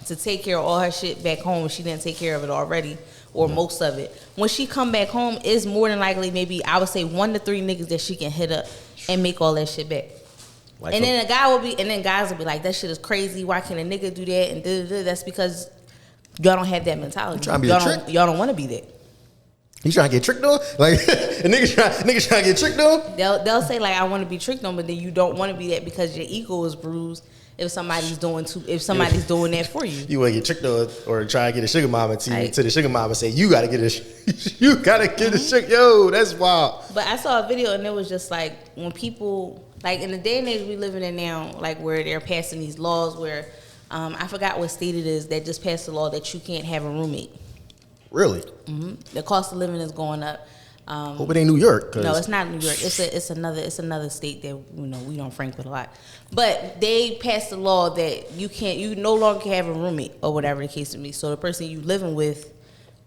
to take care of all her shit back home, she didn't take care of it already. Or most of it. When she come back home, it's more than likely maybe I would say 1 to 3 niggas that she can hit up and make all that shit back. Like and then guys will be like, that shit is crazy. Why can't a nigga do that? And that's because y'all don't have that mentality. Y'all don't want to be that. You trying to get tricked on? Like niggas trying to get tricked on? They'll say like I want to be tricked on, but then you don't want to be that because your ego is bruised. If somebody's doing that for you, you want to get tricked on or try to get a sugar mama to the sugar mama say you gotta get a sugar. Yo, that's wild. But I saw a video and it was just like when people like in the day and age we living in now, like where they're passing these laws where I forgot what state it is that just passed a law that you can't have a roommate. Really? Mm-hmm. The cost of living is going up. Hope it ain't New York. No, it's not New York. It's another state that we don't frank with a lot. But they passed a law that you no longer can have a roommate or whatever the case may be. So the person you living with,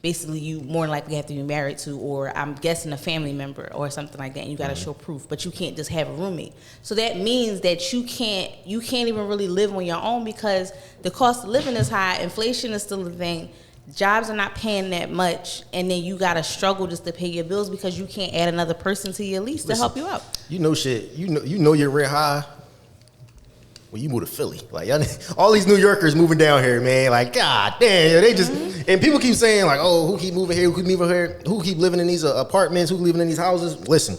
basically you more than likely have to be married to, or I'm guessing a family member or something like that. And you got to show proof, but you can't just have a roommate. So that means that you can't even really live on your own because the cost of living is high. Inflation is still a thing. Jobs are not paying that much, and then you gotta struggle just to pay your bills because you can't add another person to your lease to help you out. You know shit. You know your rent high when you move to Philly. Like all these New Yorkers moving down here, man. Like God damn, they just and people keep saying like, oh, who keep moving here? Who keep moving here? Who keep living in these apartments? Who living in these houses? Listen.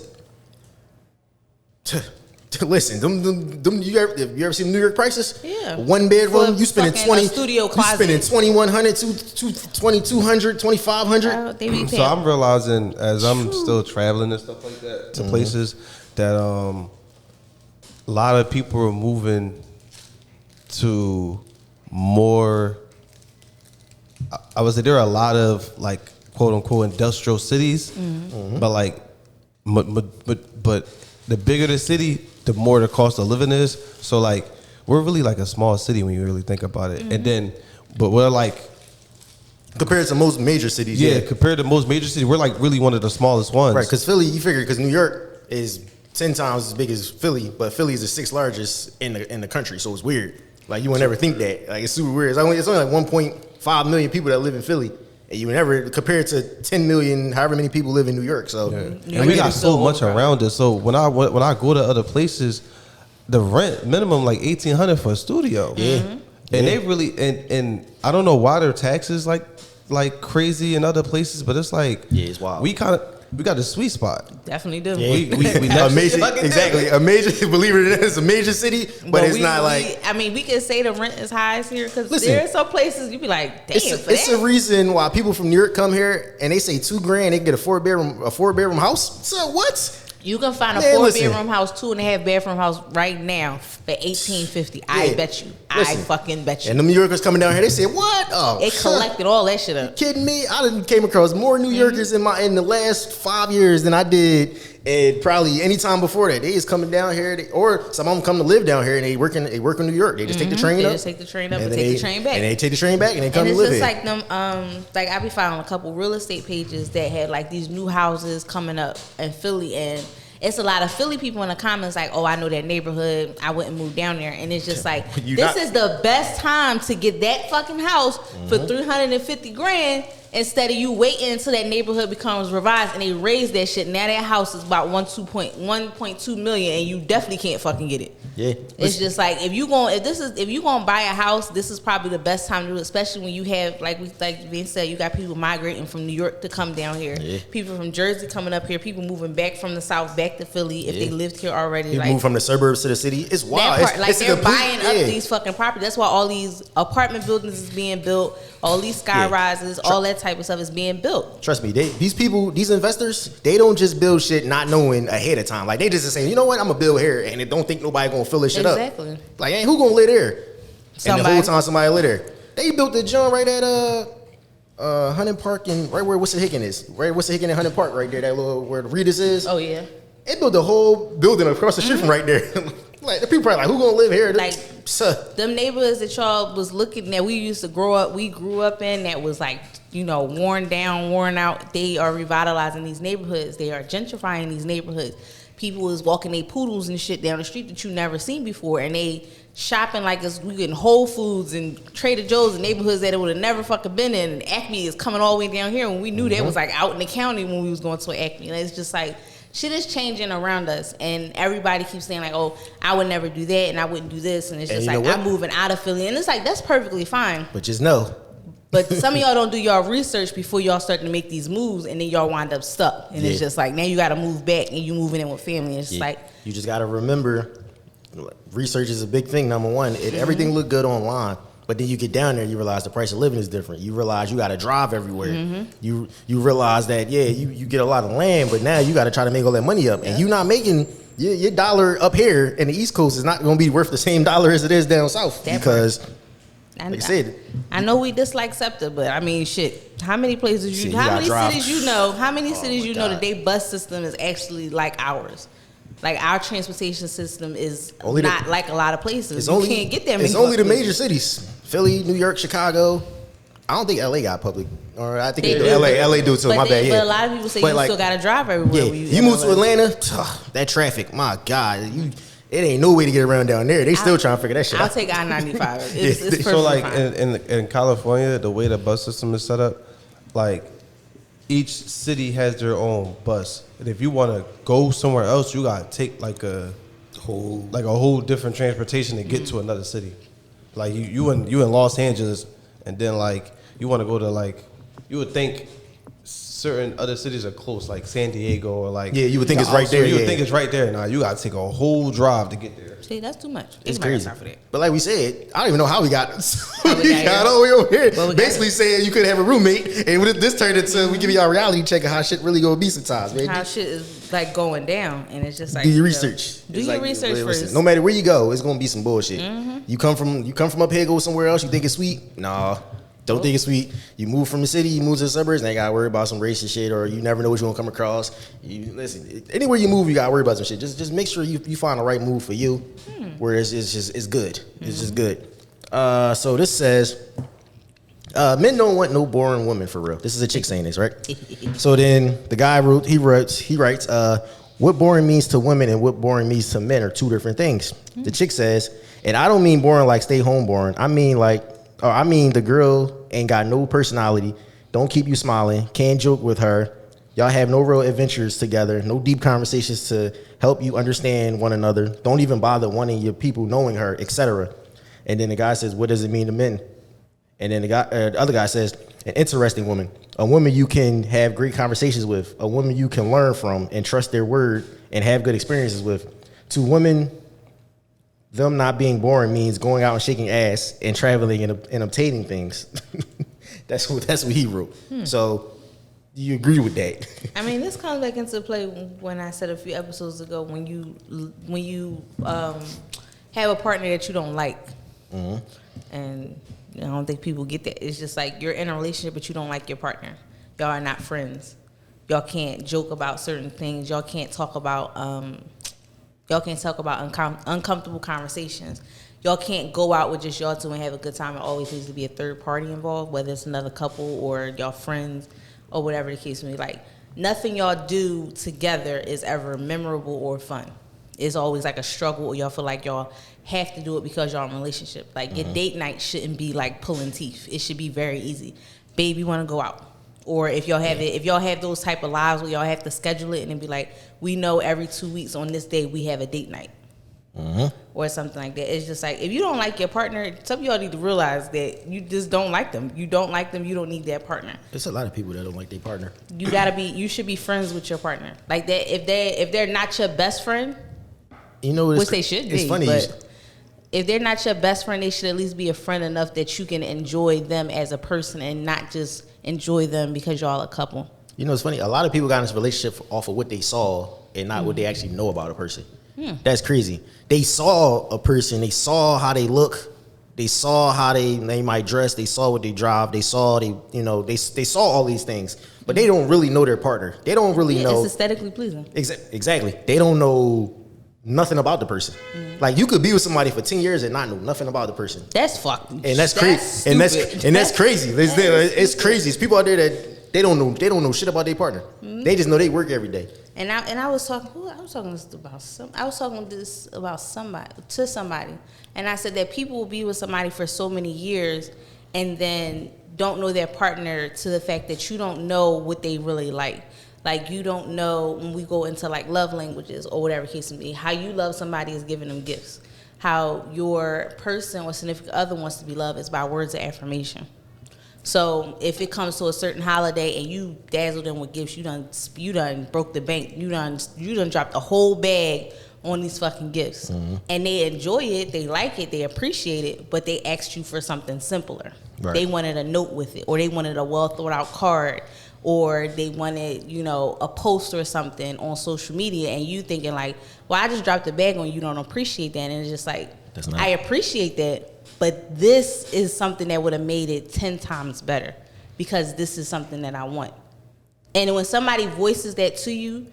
Listen, them you ever seen New York prices? Yeah. 1 bedroom, you spending 20 studio closet. You spending $2,100, $2,200, $2,500. So I'm realizing as I'm still traveling and stuff like that to places that a lot of people are moving to more. I would say there are a lot of like quote unquote industrial cities, but like, but the bigger the city, the more the cost of living is. So like we're really like a small city when you really think about it. And then, but we're like compared to most major cities. Yeah, compared to most major cities, we're like really one of the smallest ones. Right, because Philly, you figure, because New York is 10 times as big as Philly, but Philly is the 6th largest in the country, so it's weird. Like you would never think that. Like it's super weird. It's only like 1.5 million people that live in Philly. And you would never compare it to 10 million, however many people live in New York. So and we got so much around us. So when I go to other places, the rent minimum like $1,800 for a studio. Yeah. And they really and I don't know why their taxes like crazy in other places, but it's like it's wild. We got the sweet spot. Definitely do. Yeah. We a major, exactly. A major, believe it or not, it's a major city, but it's not like. I mean, we can say the rent is high here because there are some places you be like, damn. It's a reason why people from New York come here and they say $2,000 they can get a 4-bedroom house. So what? You can find a 4-bedroom house, 2.5 bedroom house right now for $1,850. I bet you. I fucking bet you. And the New Yorkers coming down here, they say, "What? Oh, it collected all that shit up." You kidding me? I done came across more New Yorkers in the last 5 years than I did and probably any time before that. They just coming down here, or some of them come to live down here and they work in New York. They just take the train up. They just take the train up and take the train back. And they take the train back and they come to live here. And it's just like them. Like I be following a couple real estate pages that had like these new houses coming up in Philly and. It's a lot of Philly people in the comments like, oh, I know that neighborhood. I wouldn't move down there. And it's just like, this is the best time to get that fucking house for $350,000 instead of you waiting until that neighborhood becomes revised and they raise that shit. Now that house is about 1.2 million and you definitely can't fucking get it. Yeah. It's just like if you gonna buy a house, this is probably the best time to do it, especially when you have like Vince said, you got people migrating from New York to come down here. Yeah. People from Jersey coming up here, people moving back from the South back to Philly if they lived here already. People move from the suburbs to the city. It's wild. They're buying up these fucking properties. That's why all these apartment buildings is being built, all these sky rises, all that type of stuff is being built. Trust me, these investors, they don't just build shit not knowing ahead of time. Like they just say, you know what, I'm gonna build here, and they don't think nobody gonna fill this shit up. Exactly. Like, ain't who gonna live there? Somebody. And the whole time somebody live there. They built the joint right at Hunting Park and right where Wissahickon is. Right, Wissahickon and Hunting Park right there. That little where the Rita's is. Oh yeah. They built the whole building across the street from right there. Like the people probably like, who gonna live here? Like them neighborhoods that y'all was looking at, we grew up in, that was like, worn down, worn out. They are revitalizing these neighborhoods. They are gentrifying these neighborhoods. People is walking their poodles and shit down the street that you never seen before, and they shopping like we getting Whole Foods and Trader Joe's in neighborhoods that it would have never fucking been in. And Acme is coming all the way down here when we knew that was like out in the county when we was going to Acme. And it's just like shit is changing around us, and everybody keeps saying like, "Oh, I would never do that, and I wouldn't do this," and it's just like I'm moving out of Philly, and it's like that's perfectly fine. But just know. But some of y'all don't do y'all research before y'all start to make these moves, and then y'all wind up stuck. And it's just like now you got to move back, and you moving in with family. It's just like you just got to remember, research is a big thing. Number one, everything look good online. But then you get down there, you realize the price of living is different. You realize you got to drive everywhere. You realize that, you get a lot of land, but now you got to try to make all that money up. And you're not making, your dollar up here in the East Coast is not going to be worth the same dollar as it is down south. Because, like I said. I know we dislike SEPTA, but I mean, shit. How many places how many cities you know that their bus system is actually like ours? Like our transportation system is not like a lot of places. You can't get there. It's only the major cities: Philly, New York, Chicago. I don't think LA got public, or I think they do. LA do too. My bad. But a lot of people say you still got to drive everywhere. You move to Atlanta, that traffic. My God, it ain't no way to get around down there. They still trying to figure that shit out. I'll take I-95. It's so like in California, the way the bus system is set up, like each city has their own bus, and if you want to go somewhere else, you gotta take like a whole different transportation to get to another city. Like you in Los Angeles, and then like you want to go to like, you would think certain other cities are close, like San Diego or like you would think it's right there. You would think it's right there. Now you gotta take a whole drive to get there. See, that's too much. It's crazy. But like we said, I don't even know how we got all the way over here. Basically saying you could have a roommate, and this turned into we give y'all a reality check of how shit really gonna be sometimes, baby. How shit is like going down, and it's just like do your research. Do your research first. No matter where you go, it's gonna be some bullshit. You come from up here, go somewhere else. You think it's sweet? Nah. Don't think it's sweet. You move from the city, you move to the suburbs, and they gotta worry about some racist shit, or you never know what you're gonna come across. Listen, anywhere you move, you gotta worry about some shit. Just make sure you find the right move for you, where it's good. It's just good. So this says, men don't want no boring woman for real. This is a chick saying this, right? So then the guy writes, what boring means to women and what boring means to men are two different things. The chick says, and I don't mean boring like stay home boring. I mean the girl ain't got no personality, don't keep you smiling, can't joke with her. Y'all have no real adventures together, no deep conversations to help you understand one another. Don't even bother wanting your people knowing her, etc. And then the guy says, what does it mean to men? And then the other guy says, an interesting woman, a woman you can have great conversations with, a woman you can learn from and trust their word and have good experiences with. To women, them not being boring means going out and shaking ass and traveling and obtaining things. That's what he wrote. So do you agree with that? I mean, this comes back into play when I said a few episodes ago, when you have a partner that you don't like, and I don't think people get that. It's just like you're in a relationship, but you don't like your partner. Y'all are not friends. Y'all can't joke about certain things. Y'all can't talk about uncomfortable conversations. Y'all can't go out with just y'all two and have a good time. It always needs to be a third party involved, whether it's another couple or y'all friends or whatever the case may be. Like, nothing y'all do together is ever memorable or fun. It's always like a struggle, or y'all feel like y'all have to do it because y'all in a relationship. Like, your date night shouldn't be like pulling teeth. It should be very easy. Babe, you want to go out? Or if y'all have those type of lives where y'all have to schedule it and then be like, we know every 2 weeks on this day we have a date night. or something like that. It's just like, if you don't like your partner, some of y'all need to realize that you just don't like them. You don't like them. You don't need that partner. There's a lot of people that don't like their partner. You should be friends with your partner. Like that, if they're not your best friend, which they should be. It's funny. But if they're not your best friend, they should at least be a friend enough that you can enjoy them as a person and not just enjoy them because y'all a couple. You know, it's funny. A lot of people got in this relationship off of what they saw and not what they actually know about a person. That's crazy. They saw a person. They saw how they look. They saw how they might dress. They saw what they drive. They saw they saw all these things, but they don't really know their partner. They don't really know. It's aesthetically pleasing. Exactly. They don't know nothing about the person. Like, you could be with somebody for 10 years and not know nothing about the person. That's fucking. And that's crazy. And that's crazy. It's crazy. It's people out there that they don't know shit about their partner. They just know they work every day. And I was talking this about somebody, and I said that people will be with somebody for so many years and then don't know their partner, to the fact that you don't know what they really like. Like, you don't know, when we go into like love languages or whatever case may be, how you love somebody is giving them gifts. How your person or significant other wants to be loved is by words of affirmation. So if it comes to a certain holiday and you dazzle them with gifts, you done broke the bank. You done dropped the whole bag on these fucking gifts. And they enjoy it, they like it, they appreciate it, but they asked you for something simpler. Right. They wanted a note with it, or they wanted a well thought out card, or they wanted, a post or something on social media, and you thinking like, well, I just dropped the bag on you, don't appreciate that. And it's just like, I appreciate that, but this is something that would have made it 10 times better, because this is something that I want. And when somebody voices that to you,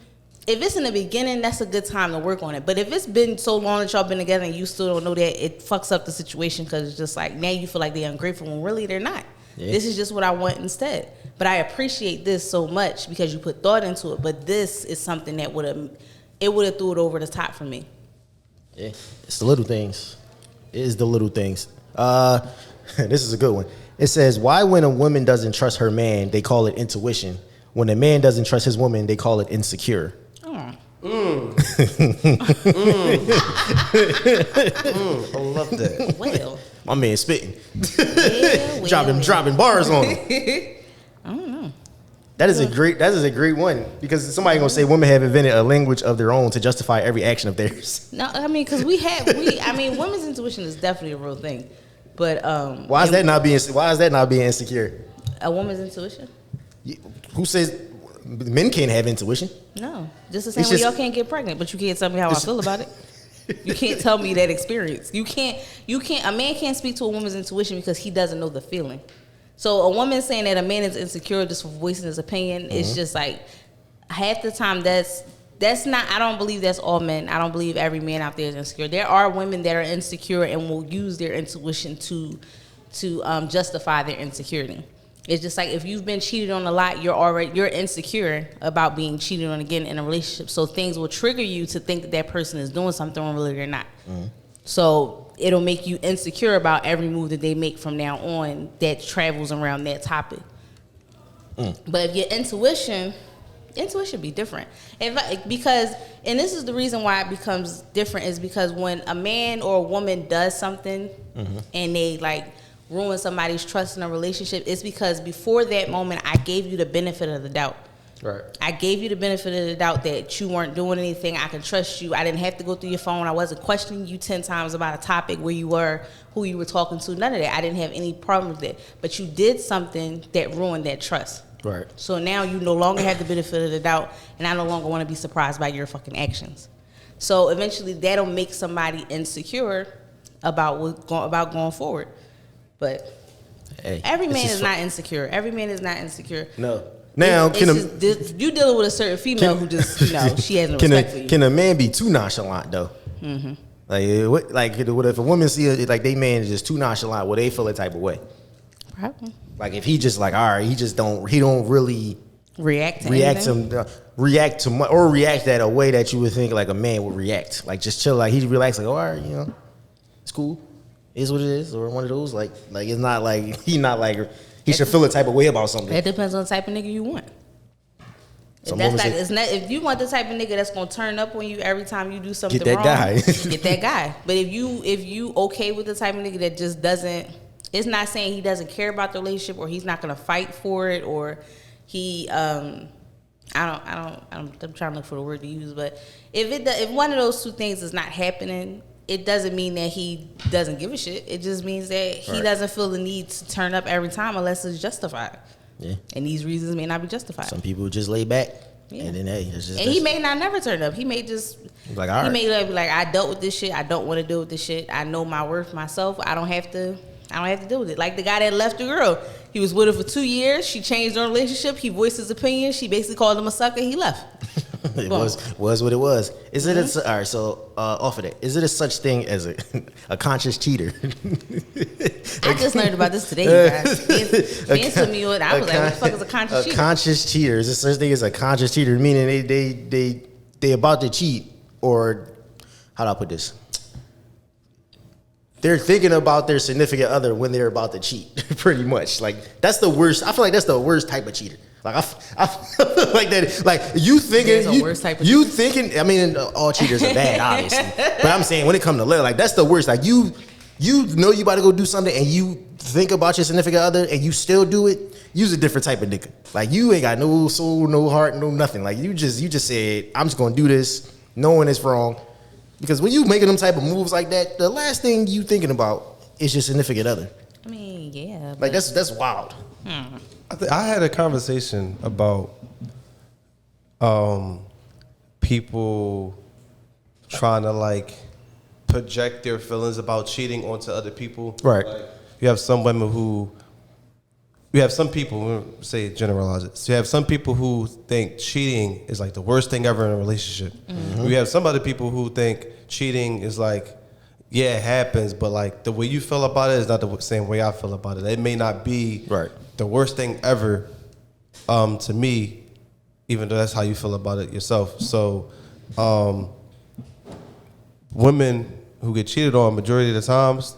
if it's in the beginning, that's a good time to work on it. But if it's been so long that y'all been together and you still don't know that, it fucks up the situation, because it's just like, now you feel like they're ungrateful when really they're not. Yeah. This is just what I want instead. But I appreciate this so much because you put thought into it. But this is something that would have threw it over the top for me. Yeah, it's the little things. It is the little things. This is a good one. It says, why when a woman doesn't trust her man, they call it intuition. When a man doesn't trust his woman, they call it insecure. I love that. Well, my man spitting. Dropping bars on him. I don't know. That is a great one, because somebody gonna say women have invented a language of their own to justify every action of theirs. No, I mean, because women's intuition is definitely a real thing, but why is that not being insecure? A woman's intuition? Who says men can't have intuition? No, just the same way y'all can't get pregnant, but you can't tell me how I feel about it. You can't tell me that experience. You can't. A man can't speak to a woman's intuition because he doesn't know the feeling. So a woman saying that a man is insecure just for voicing his opinion, it's just like, half the time that's not. I don't believe that's all men. I don't believe every man out there is insecure. There are women that are insecure and will use their intuition to justify their insecurity. It's just like, if you've been cheated on a lot, you're insecure about being cheated on again in a relationship. So things will trigger you to think that person is doing something when really they're not. So it'll make you insecure about every move that they make from now on that travels around that topic. But if your intuition be different. Because this is the reason why it becomes different, is because when a man or a woman does something and they like ruin somebody's trust in a relationship, it's because before that moment, I gave you the benefit of the doubt. Right. I gave you the benefit of the doubt that you weren't doing anything. I can trust you. I didn't have to go through your phone. I wasn't questioning you 10 times about a topic, where you were, who you were talking to, none of that. I didn't have any problem with that. But you did something that ruined that trust. Right. So now you no longer have the benefit of the doubt, and I no longer want to be surprised by your fucking actions. So eventually that'll make somebody insecure about going forward. But every man is not insecure. Every man is not insecure. No. Now, you dealing with a certain female who just, she has no respect for you. Can a man be too nonchalant though? Like what if a woman see like they man is just too nonchalant? Will they feel that type of way? Probably. Like if he just like, all right, he don't really react to much, or react that a way that you would think like a man would react. Like just chill, like he relax, like, all right, it's cool. Is what it is, or one of those like it's not like he should feel a type of way about something. It depends on the type of nigga you want. If that's like, it's not, if you want the type of nigga that's gonna turn up on you every time you do something get that wrong, guy. get that guy. But if you okay with the type of nigga that just doesn't, it's not saying he doesn't care about the relationship or he's not gonna fight for it or he I'm trying to look for the word to use, but if one of those two things is not happening, it doesn't mean that he doesn't give a shit. It just means that he doesn't feel the need to turn up every time unless it's justified. Yeah. And these reasons may not be justified. Some people just lay back. Yeah. And then he may not never turn up. He may just like, all right. He may be like, I dealt with this shit. I don't want to deal with this shit. I know my worth myself. I don't have to deal with it. Like the guy that left the girl. He was with her for 2 years. She changed her relationship. He voiced his opinion. She basically called him a sucker. He left. It was what it was. Is it all right? So off of that, is it a such thing as a conscious cheater? I just learned about this today, you guys. Vince put me on. I was like, what the fuck is a conscious cheater? A conscious cheater. Is it such thing as a conscious cheater? Meaning they about to cheat, or how do I put this? They're thinking about their significant other when they're about to cheat. Pretty much, like that's the worst. I feel like that's the worst type of cheater. Like I feel like that. Like you thinking, worst type of you thinking. I mean, all cheaters are bad, obviously. But I'm saying when it comes to love, like that's the worst. Like you know you about to go do something, and you think about your significant other, and you still do it. You's a different type of nigga. Like you ain't got no soul, no heart, no nothing. Like you just said, I'm just gonna do this, knowing it's wrong. Because when you making them type of moves like that, the last thing you thinking about is your significant other. I mean, yeah. Like that's wild. I had a conversation about people trying to like project their feelings about cheating onto other people. Right. Like, you have some women who, you have some people, say generalize it. So you have some people who think cheating is like the worst thing ever in a relationship. Mm-hmm. We have some other people who think cheating is like, yeah, it happens, but like the way you feel about it is not the same way I feel about it. It may not be the worst thing ever to me, even though that's how you feel about it yourself. So women who get cheated on majority of the times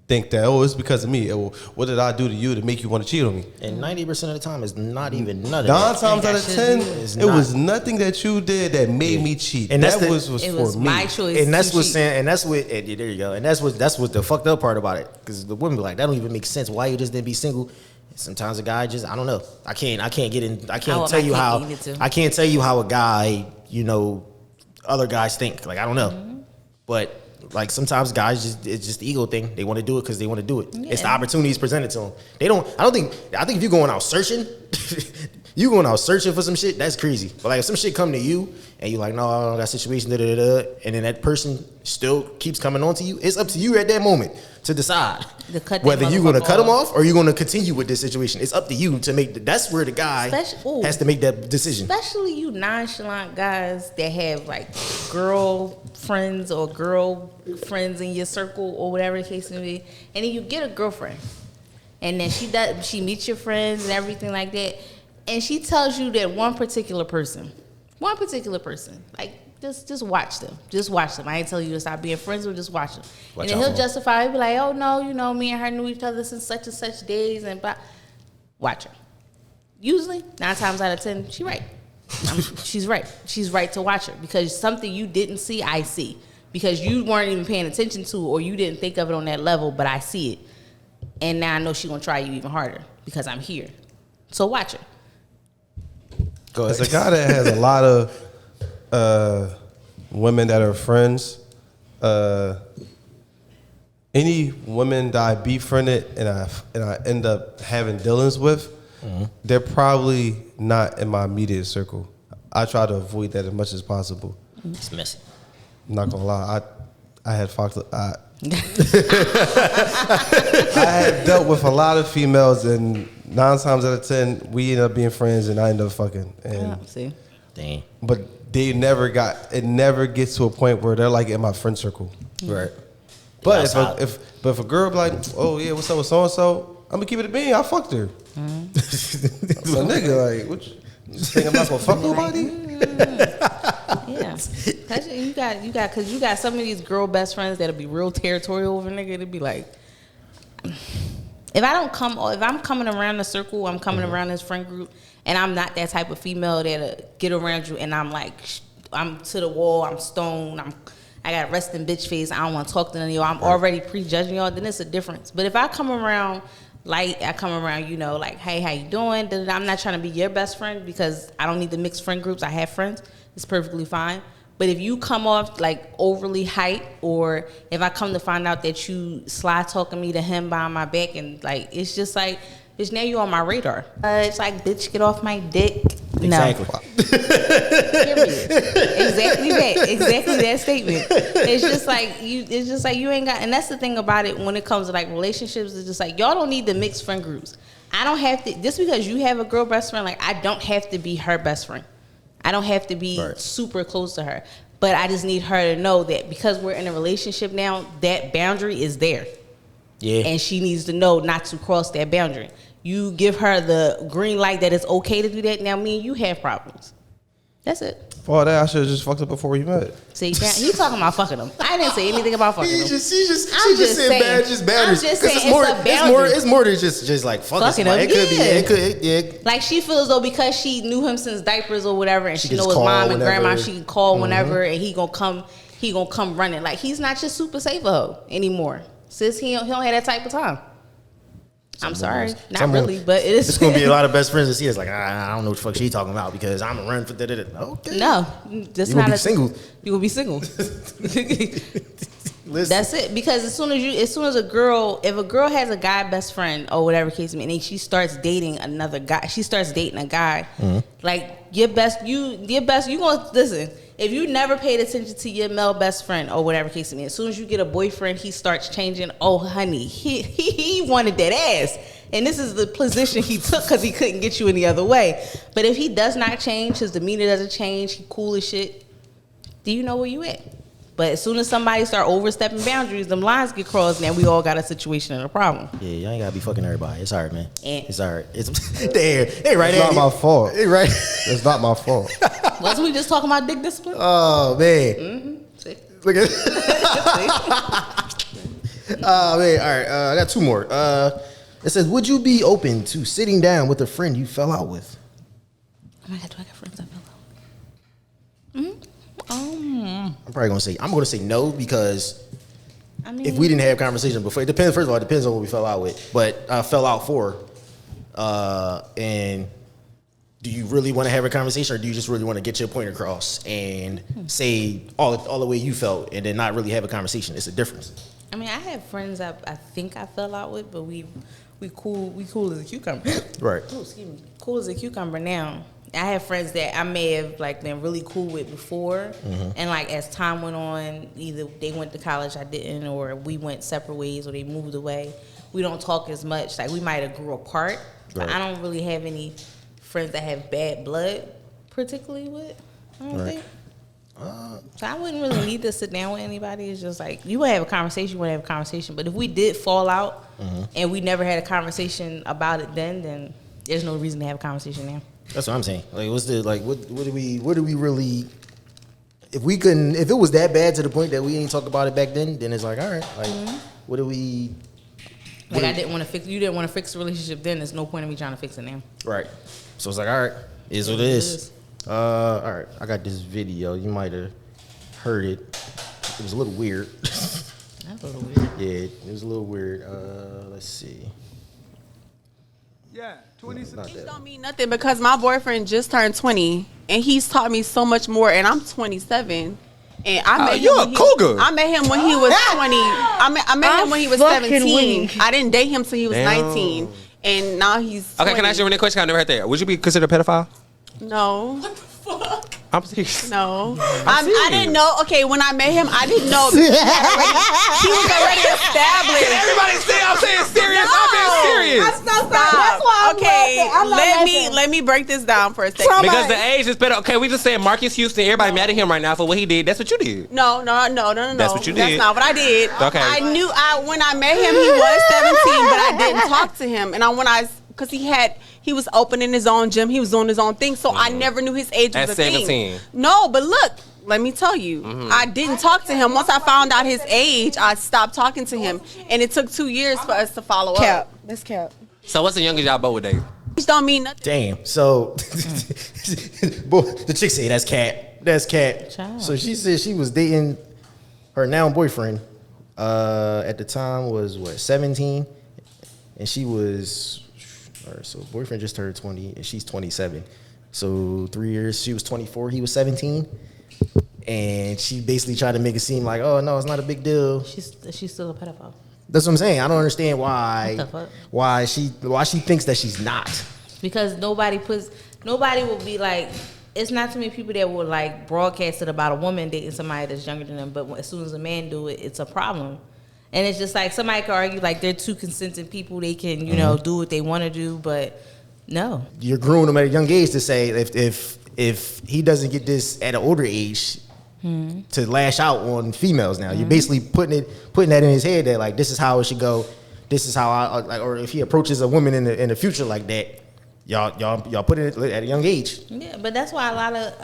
think that, it's because of me. What did I do to you to make you want to cheat on me? And 90% of the time, it's not even none of 9 times out of 10, it was nothing that you did that made me cheat. And that was for me. My choice. And that's what's saying. And that's what. There you go. And that's what the fucked up part about it. Because the women be like, that don't even make sense. Why you just didn't be single? Sometimes a guy just, I don't know. I can't get in. I can't tell you how a guy, other guys think. Like I don't know, but. Like sometimes guys it's just the ego thing. They want to do it because they want to do it. Yeah. It's the opportunities presented to them. I think if you're going out searching, for some shit, that's crazy. But like if some shit come to you and you're like, no, I don't got situation, and then that person still keeps coming on to you, it's up to you at that moment to decide whether you're going to cut them off or you're going to continue with this situation. It's up to you to make that's where the guy has to make that decision. Especially you nonchalant guys that have like girlfriends or girlfriends in your circle or whatever the case may be, and then you get a girlfriend, and then she meets your friends and everything like that, and she tells you that one particular person, like just watch them. Just watch them. I ain't telling you to stop being friends with them, just watch them. And then he'll justify it, be like, oh no, me and her knew each other since such and such days, and blah. Watch her. Usually, 9 times out of 10, she's right. She's right. She's right to watch her because something you didn't see, I see. Because you weren't even paying attention to or you didn't think of it on that level, but I see it. And now I know she's going to try you even harder because I'm here. So watch her. As a guy that has a lot of women that are friends, any women that I befriended and I end up having dealings with, they're probably not in my immediate circle. I try to avoid that as much as possible. It's messy. I'm not gonna lie, I had had dealt with a lot of females, and 9 times out of 10, we ended up being friends, and I ended up fucking. And see, dang. But it never gets to a point where they're like in my friend circle, right? But if a girl be like, oh yeah, what's up with so and so, I'm gonna keep it a bean. I fucked her. So nigga, like, what you think I'm not gonna fuck nobody? Yeah, cause you got some of these girl best friends that'll be real territorial over nigga. It'll be like, if I'm coming around the circle, I'm coming around this friend group, and I'm not that type of female that'll get around you, and I'm like, I'm to the wall, I'm stoned, I got resting bitch face, I don't want to talk to none of y'all, I'm already prejudging y'all, then it's a difference. But if I come around light, I come around, you know, like, hey, how you doing? I'm not trying to be your best friend because I don't need to mix friend groups. I have friends. It's perfectly fine. But if you come off like overly hype, or if I come to find out that you slide talking me to him behind my back, and like, it's just like, bitch, now you on my radar. It's like, bitch, get off my dick. Exactly. No. Exactly that statement. It's just like you ain't got, and that's the thing about it when it comes to like relationships. It's just like, y'all don't need to mix friend groups. I don't have to, just because you have a girl best friend, like, I don't have to be her best friend. I don't have to be super close to her, but I just need her to know that because we're in a relationship now, that boundary is there. Yeah. And she needs to know not to cross that boundary. You give her the green light that it's okay to do that. Now, me and you have problems. That's it. For all that, I should have just fucked up before we met. See, he talking about fucking them. I didn't say anything about fucking them. She just said boundaries. I'm just saying it's more than just like fucking them. It could be. Like, she feels though because she knew him since diapers or whatever, and she knows his mom and grandma. She can call whenever, and he gonna come running. Like, he's not just super safe hoe anymore. Sis, he don't have that type of time. I'm sorry, not really, but it is. It's gonna be a lot of best friends that see us like, I don't know what the fuck she talking about because I'm gonna run for that. Okay, no, that's not a single. You will be single. That's it. Because as soon as a girl, if a girl has a guy best friend or whatever case may be, and she starts dating another guy, she starts dating a guy, like you gonna listen. If you never paid attention to your male best friend or whatever case may be, as soon as you get a boyfriend, he starts changing. Oh, honey, he wanted that ass. And this is the position he took because he couldn't get you any other way. But if he does not change, his demeanor doesn't change, he cool as shit, do you know where you at? But as soon as somebody start overstepping boundaries, them lines get crossed, and we all got a situation and a problem. Yeah, you ain't gotta be fucking everybody. It's hard, man. It's hard. It's right. It's not my fault. Hey, right. It's not my fault. Wasn't we just talking about dick discipline? Oh man. See? Look at. Oh man. All right. I got two more. It says, would you be open to sitting down with a friend you fell out with? Oh my God, do I got friends I fell out with? I'm gonna say no because if we didn't have conversation before, it depends. First of all, it depends on what we fell out with. But I fell out for, and do you really want to have a conversation, or do you just really want to get your point across and say all the way you felt, and then not really have a conversation? It's a difference. I mean, I have friends I think I fell out with, but we cool as a cucumber. Right. Oh, excuse me. Cool as a cucumber now. I have friends that I may have like been really cool with before, and like as time went on, either they went to college, I didn't, or we went separate ways, or they moved away. We don't talk as much. Like, we might have grew apart, but I don't really have any friends that have bad blood, particularly with. I don't think. So I wouldn't really need to sit down with anybody. It's just like, you want to have a conversation, you want to have a conversation. But if we did fall out and we never had a conversation about it then there's no reason to have a conversation now. That's what I'm saying. Like, what do we really? If it was that bad to the point that we ain't talk about it back then it's like, all right, like, what do we? Like, I didn't want to fix. You didn't want to fix the relationship then. There's no point in me trying to fix it now. Right. So it's like, all right, is what it is. All right, I got this video. You might have heard it. It was a little weird. That's a little weird. Yeah, it was a little weird. Let's see. Yeah, 26. Age don't mean nothing because my boyfriend just turned 20 and he's taught me so much more, and I'm 27. And I met him you're a cougar. I met him when he was 20. I met him when he was 17. I didn't date him till he was 19. And now he's 20. Okay, can I ask you a question? I never heard that. Would you be considered a pedophile? No. I'm serious. No. I didn't know. Okay, when I met him, I didn't know. He was already established. Everybody say I'm saying serious. No. I'm being serious. I'm so sorry. That's why I'm laughing. Let me break this down for a second. Because the age is better. Okay, we just saying Marcus Houston. Everybody mad at him right now for what he did. That's what you did. No. That's what you did. That's not what I did. Okay. I knew when I met him, he was 17, but I didn't talk to him. And because he was opening his own gym, he was doing his own thing, so I never knew his age was at a 17. thing. No, but look, let me tell you, I didn't talk to him. Once I found out his age, I stopped talking to him, and it took 2 years for us to follow up. That's cap. So what's the youngest y'all both would date? Age don't mean nothing. Damn. So boy, the chick say that's cat. That's cat. Child. So she said she was dating her now boyfriend. At the time was 17, and she was. So boyfriend just turned 20, and she's 27. So 3 years, she was 24, he was 17, and she basically tried to make it seem like, oh no, it's not a big deal. She's still a pedophile. That's what I'm saying. I don't understand What the fuck? why she thinks that she's not. Because nobody will be like, it's not too many people that will like broadcast it about a woman dating somebody that's younger than them, but as soon as a man do it, it's a problem. And it's just like somebody could argue like they're two consenting people, they can, you know, do what they want to do, but no. You're grooming him at a young age to say if he doesn't get this at an older age to lash out on females now. You're basically putting that in his head that like this is how it should go. This is how I like, or if he approaches a woman in the future like that, y'all put it at a young age. Yeah, but that's why a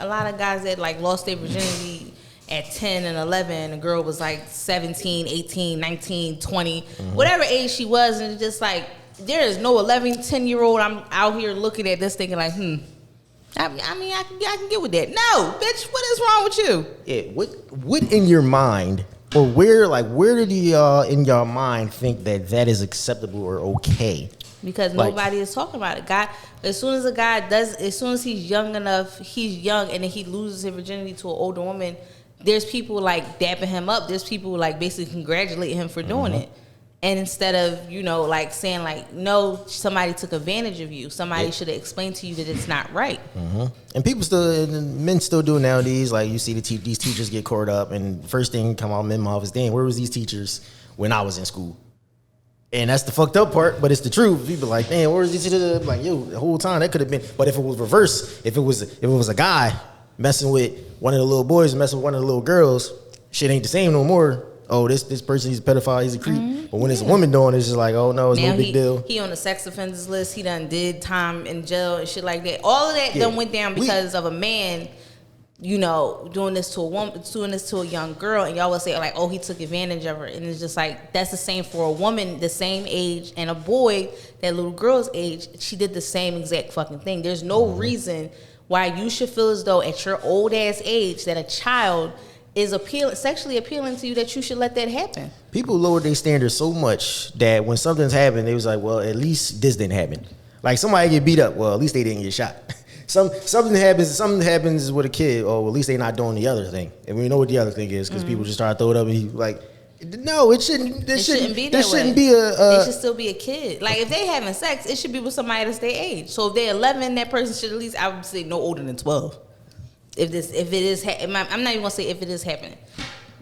lot of guys that like lost their virginity at 10 and 11, the girl was like 17, 18, 19, 20, whatever age she was, and it's just like there is no 11, 10-year-old I'm out here looking at this thinking like, I mean, I can get with that. No, bitch, what is wrong with you? Yeah, what in your mind, or where did y'all in your mind think that is acceptable or okay? Because nobody is talking about it. God, as soon as he's young enough, he's young, and then he loses his virginity to an older woman, there's people like dapping him up. There's people like basically congratulating him for doing it. And instead of, you know, like saying like, no, somebody took advantage of you. Somebody should have explained to you that it's not right. And men still do it nowadays. Like you see these teachers get caught up, and first thing come out of men's mouth is, damn, where was these teachers when I was in school? And that's the fucked up part, but it's the truth. People like, damn, where was these teachers? Like, yo, the whole time that could have been. But if it was reverse, if it was a guy messing with one of the little boys, messing with one of the little girls, shit ain't the same no more. Oh, this person, he's a pedophile, he's a creep. But when it's a woman doing it, it's just like, oh no, it's no big deal. He on the sex offenders list. He done did time in jail and shit like that. All of that done went down because of a man, you know, doing this to a woman, doing this to a young girl, and y'all will say like, oh, he took advantage of her. And it's just like, that's the same for a woman the same age, and a boy that little girl's age, she did the same exact fucking thing. There's no reason why you should feel as though at your old ass age that a child is sexually appealing to you, that you should let that happen. People lower their standards so much that when something's happened, they was like, well, at least this didn't happen. Like somebody get beat up, well, at least they didn't get shot. Something happens with a kid, or at least they not doing the other thing. And we know what the other thing is, because people just try to throw it up and he like, no, it shouldn't. It shouldn't be that way. They should still be a kid. Like if they having sex, it should be with somebody that's their age. So if they're 11, that person should at least, I would say, no older than 12. I'm not even gonna say if it is happening.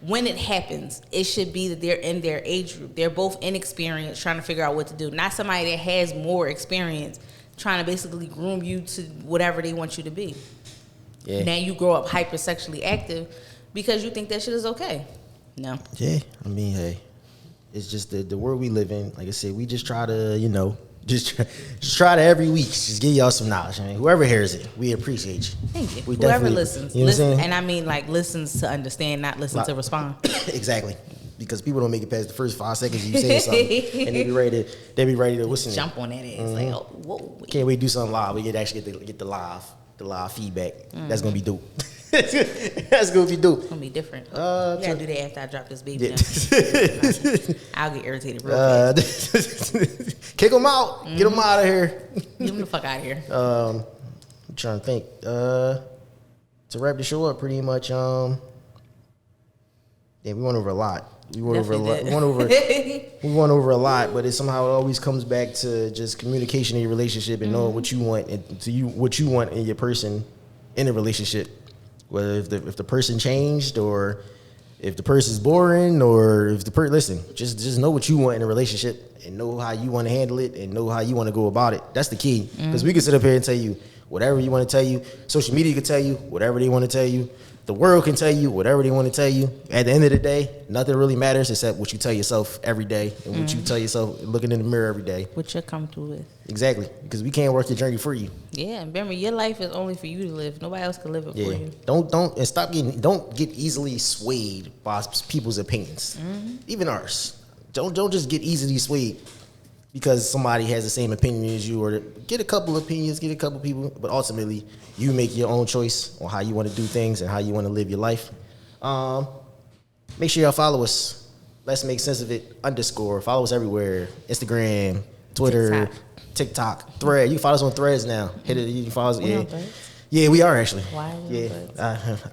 When it happens, it should be that they're in their age group. They're both inexperienced, trying to figure out what to do. Not somebody that has more experience, trying to basically groom you to whatever they want you to be. Yeah. Now you grow up hypersexually active because you think that shit is okay. No. Yeah, I mean, hey, it's just the world we live in. Like I said, we just try to, you know, just try to every week just give y'all some knowledge. I mean, whoever hears it, we appreciate you. Thank you. Whoever listens, you know listen, and I mean like listens to understand, not listen to respond. Exactly, because people don't make it past the first 5 seconds you say something, and they be ready to listen. Jump on that ass like, oh, whoa. Can't wait to do something live. We get the live feedback. That's gonna be dope. That's gonna be dope. It's gonna be different. You gotta do that after I drop this baby. Yeah. I'll get irritated real fast. Kick them out. Get them out of here. Get them the fuck out of here. I'm trying to think. To wrap the show up, pretty much. Yeah, we went over a lot. We went over a lot, but it somehow always comes back to just communication in your relationship and knowing what you want and what you want in your person in a relationship. Whether if the person changed, or if the person's boring, or if the person, listen, just know what you want in a relationship and know how you want to handle it and know how you want to go about it. That's the key. Because we can sit up here and tell you whatever you want to tell you. Social media can tell you whatever they want to tell you. The world can tell you whatever they want to tell you. At the end of the day, nothing really matters except what you tell yourself every day and what you tell yourself looking in the mirror every day. What you're comfortable with. Exactly. Because we can't work your journey for you. Yeah, remember, your life is only for you to live. Nobody else can live it for you. Don't get easily swayed by people's opinions. Even ours. Don't just get easily swayed. because somebody has the same opinion as you, or get a couple opinions, get a couple people, but ultimately you make your own choice on how you want to do things and how you want to live your life. Make sure y'all follow us. Let's Make Sense of It _ Follow us everywhere. Instagram, Twitter, TikTok, Thread. You can follow us on Threads now. Hit it. You can follow us. Yeah, we are actually. Why?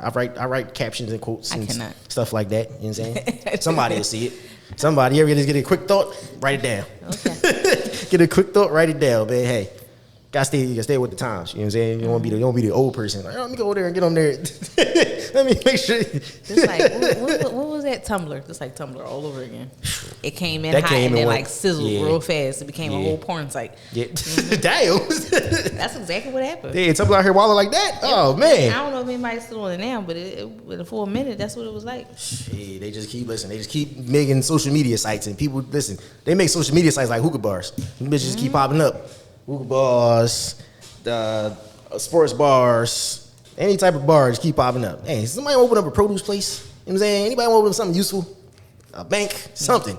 I write captions and quotes and cannot. stuff like that. You know what I'm saying? Somebody will see it. Somebody, you ever just get a quick thought? Write it down. Okay. Get a quick thought, write it down, man. Hey, you gotta stay with the times. You know what I'm saying? You don't want to be the old person. Like, let me go over there and get on there. Let me make sure. Just like what was that Tumblr? Just like Tumblr all over again. It came in hot and then like sizzled real fast. It became a whole porn site. Yeah. Damn. That's exactly what happened. Yeah, Tumblr out here walling like that. Oh man. I don't know if anybody's still on it now, but for a minute, that's what it was like. Shit, they just keep listening. They just keep making social media sites, and people listen. They make social media sites like hookah bars. Them bitches keep popping up. Hookah bars, the sports bars, any type of bar just keep popping up. Hey, somebody open up a produce place? You know what I'm saying? Anybody want to open up something useful? A bank? Something.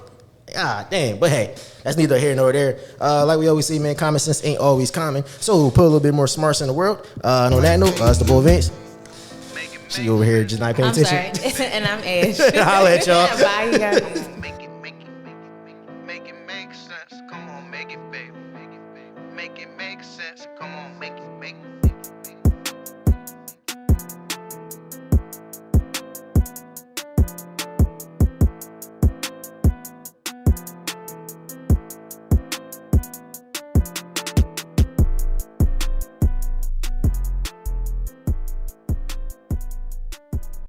Ah, damn. But hey, that's neither here nor there. Like we always say, man, common sense ain't always common. So put a little bit more smarts in the world. And on that note, it's the boy Vince. See you over here just not paying attention. I'm sorry. And I'm Ash. Holla at y'all. Bye, you guys.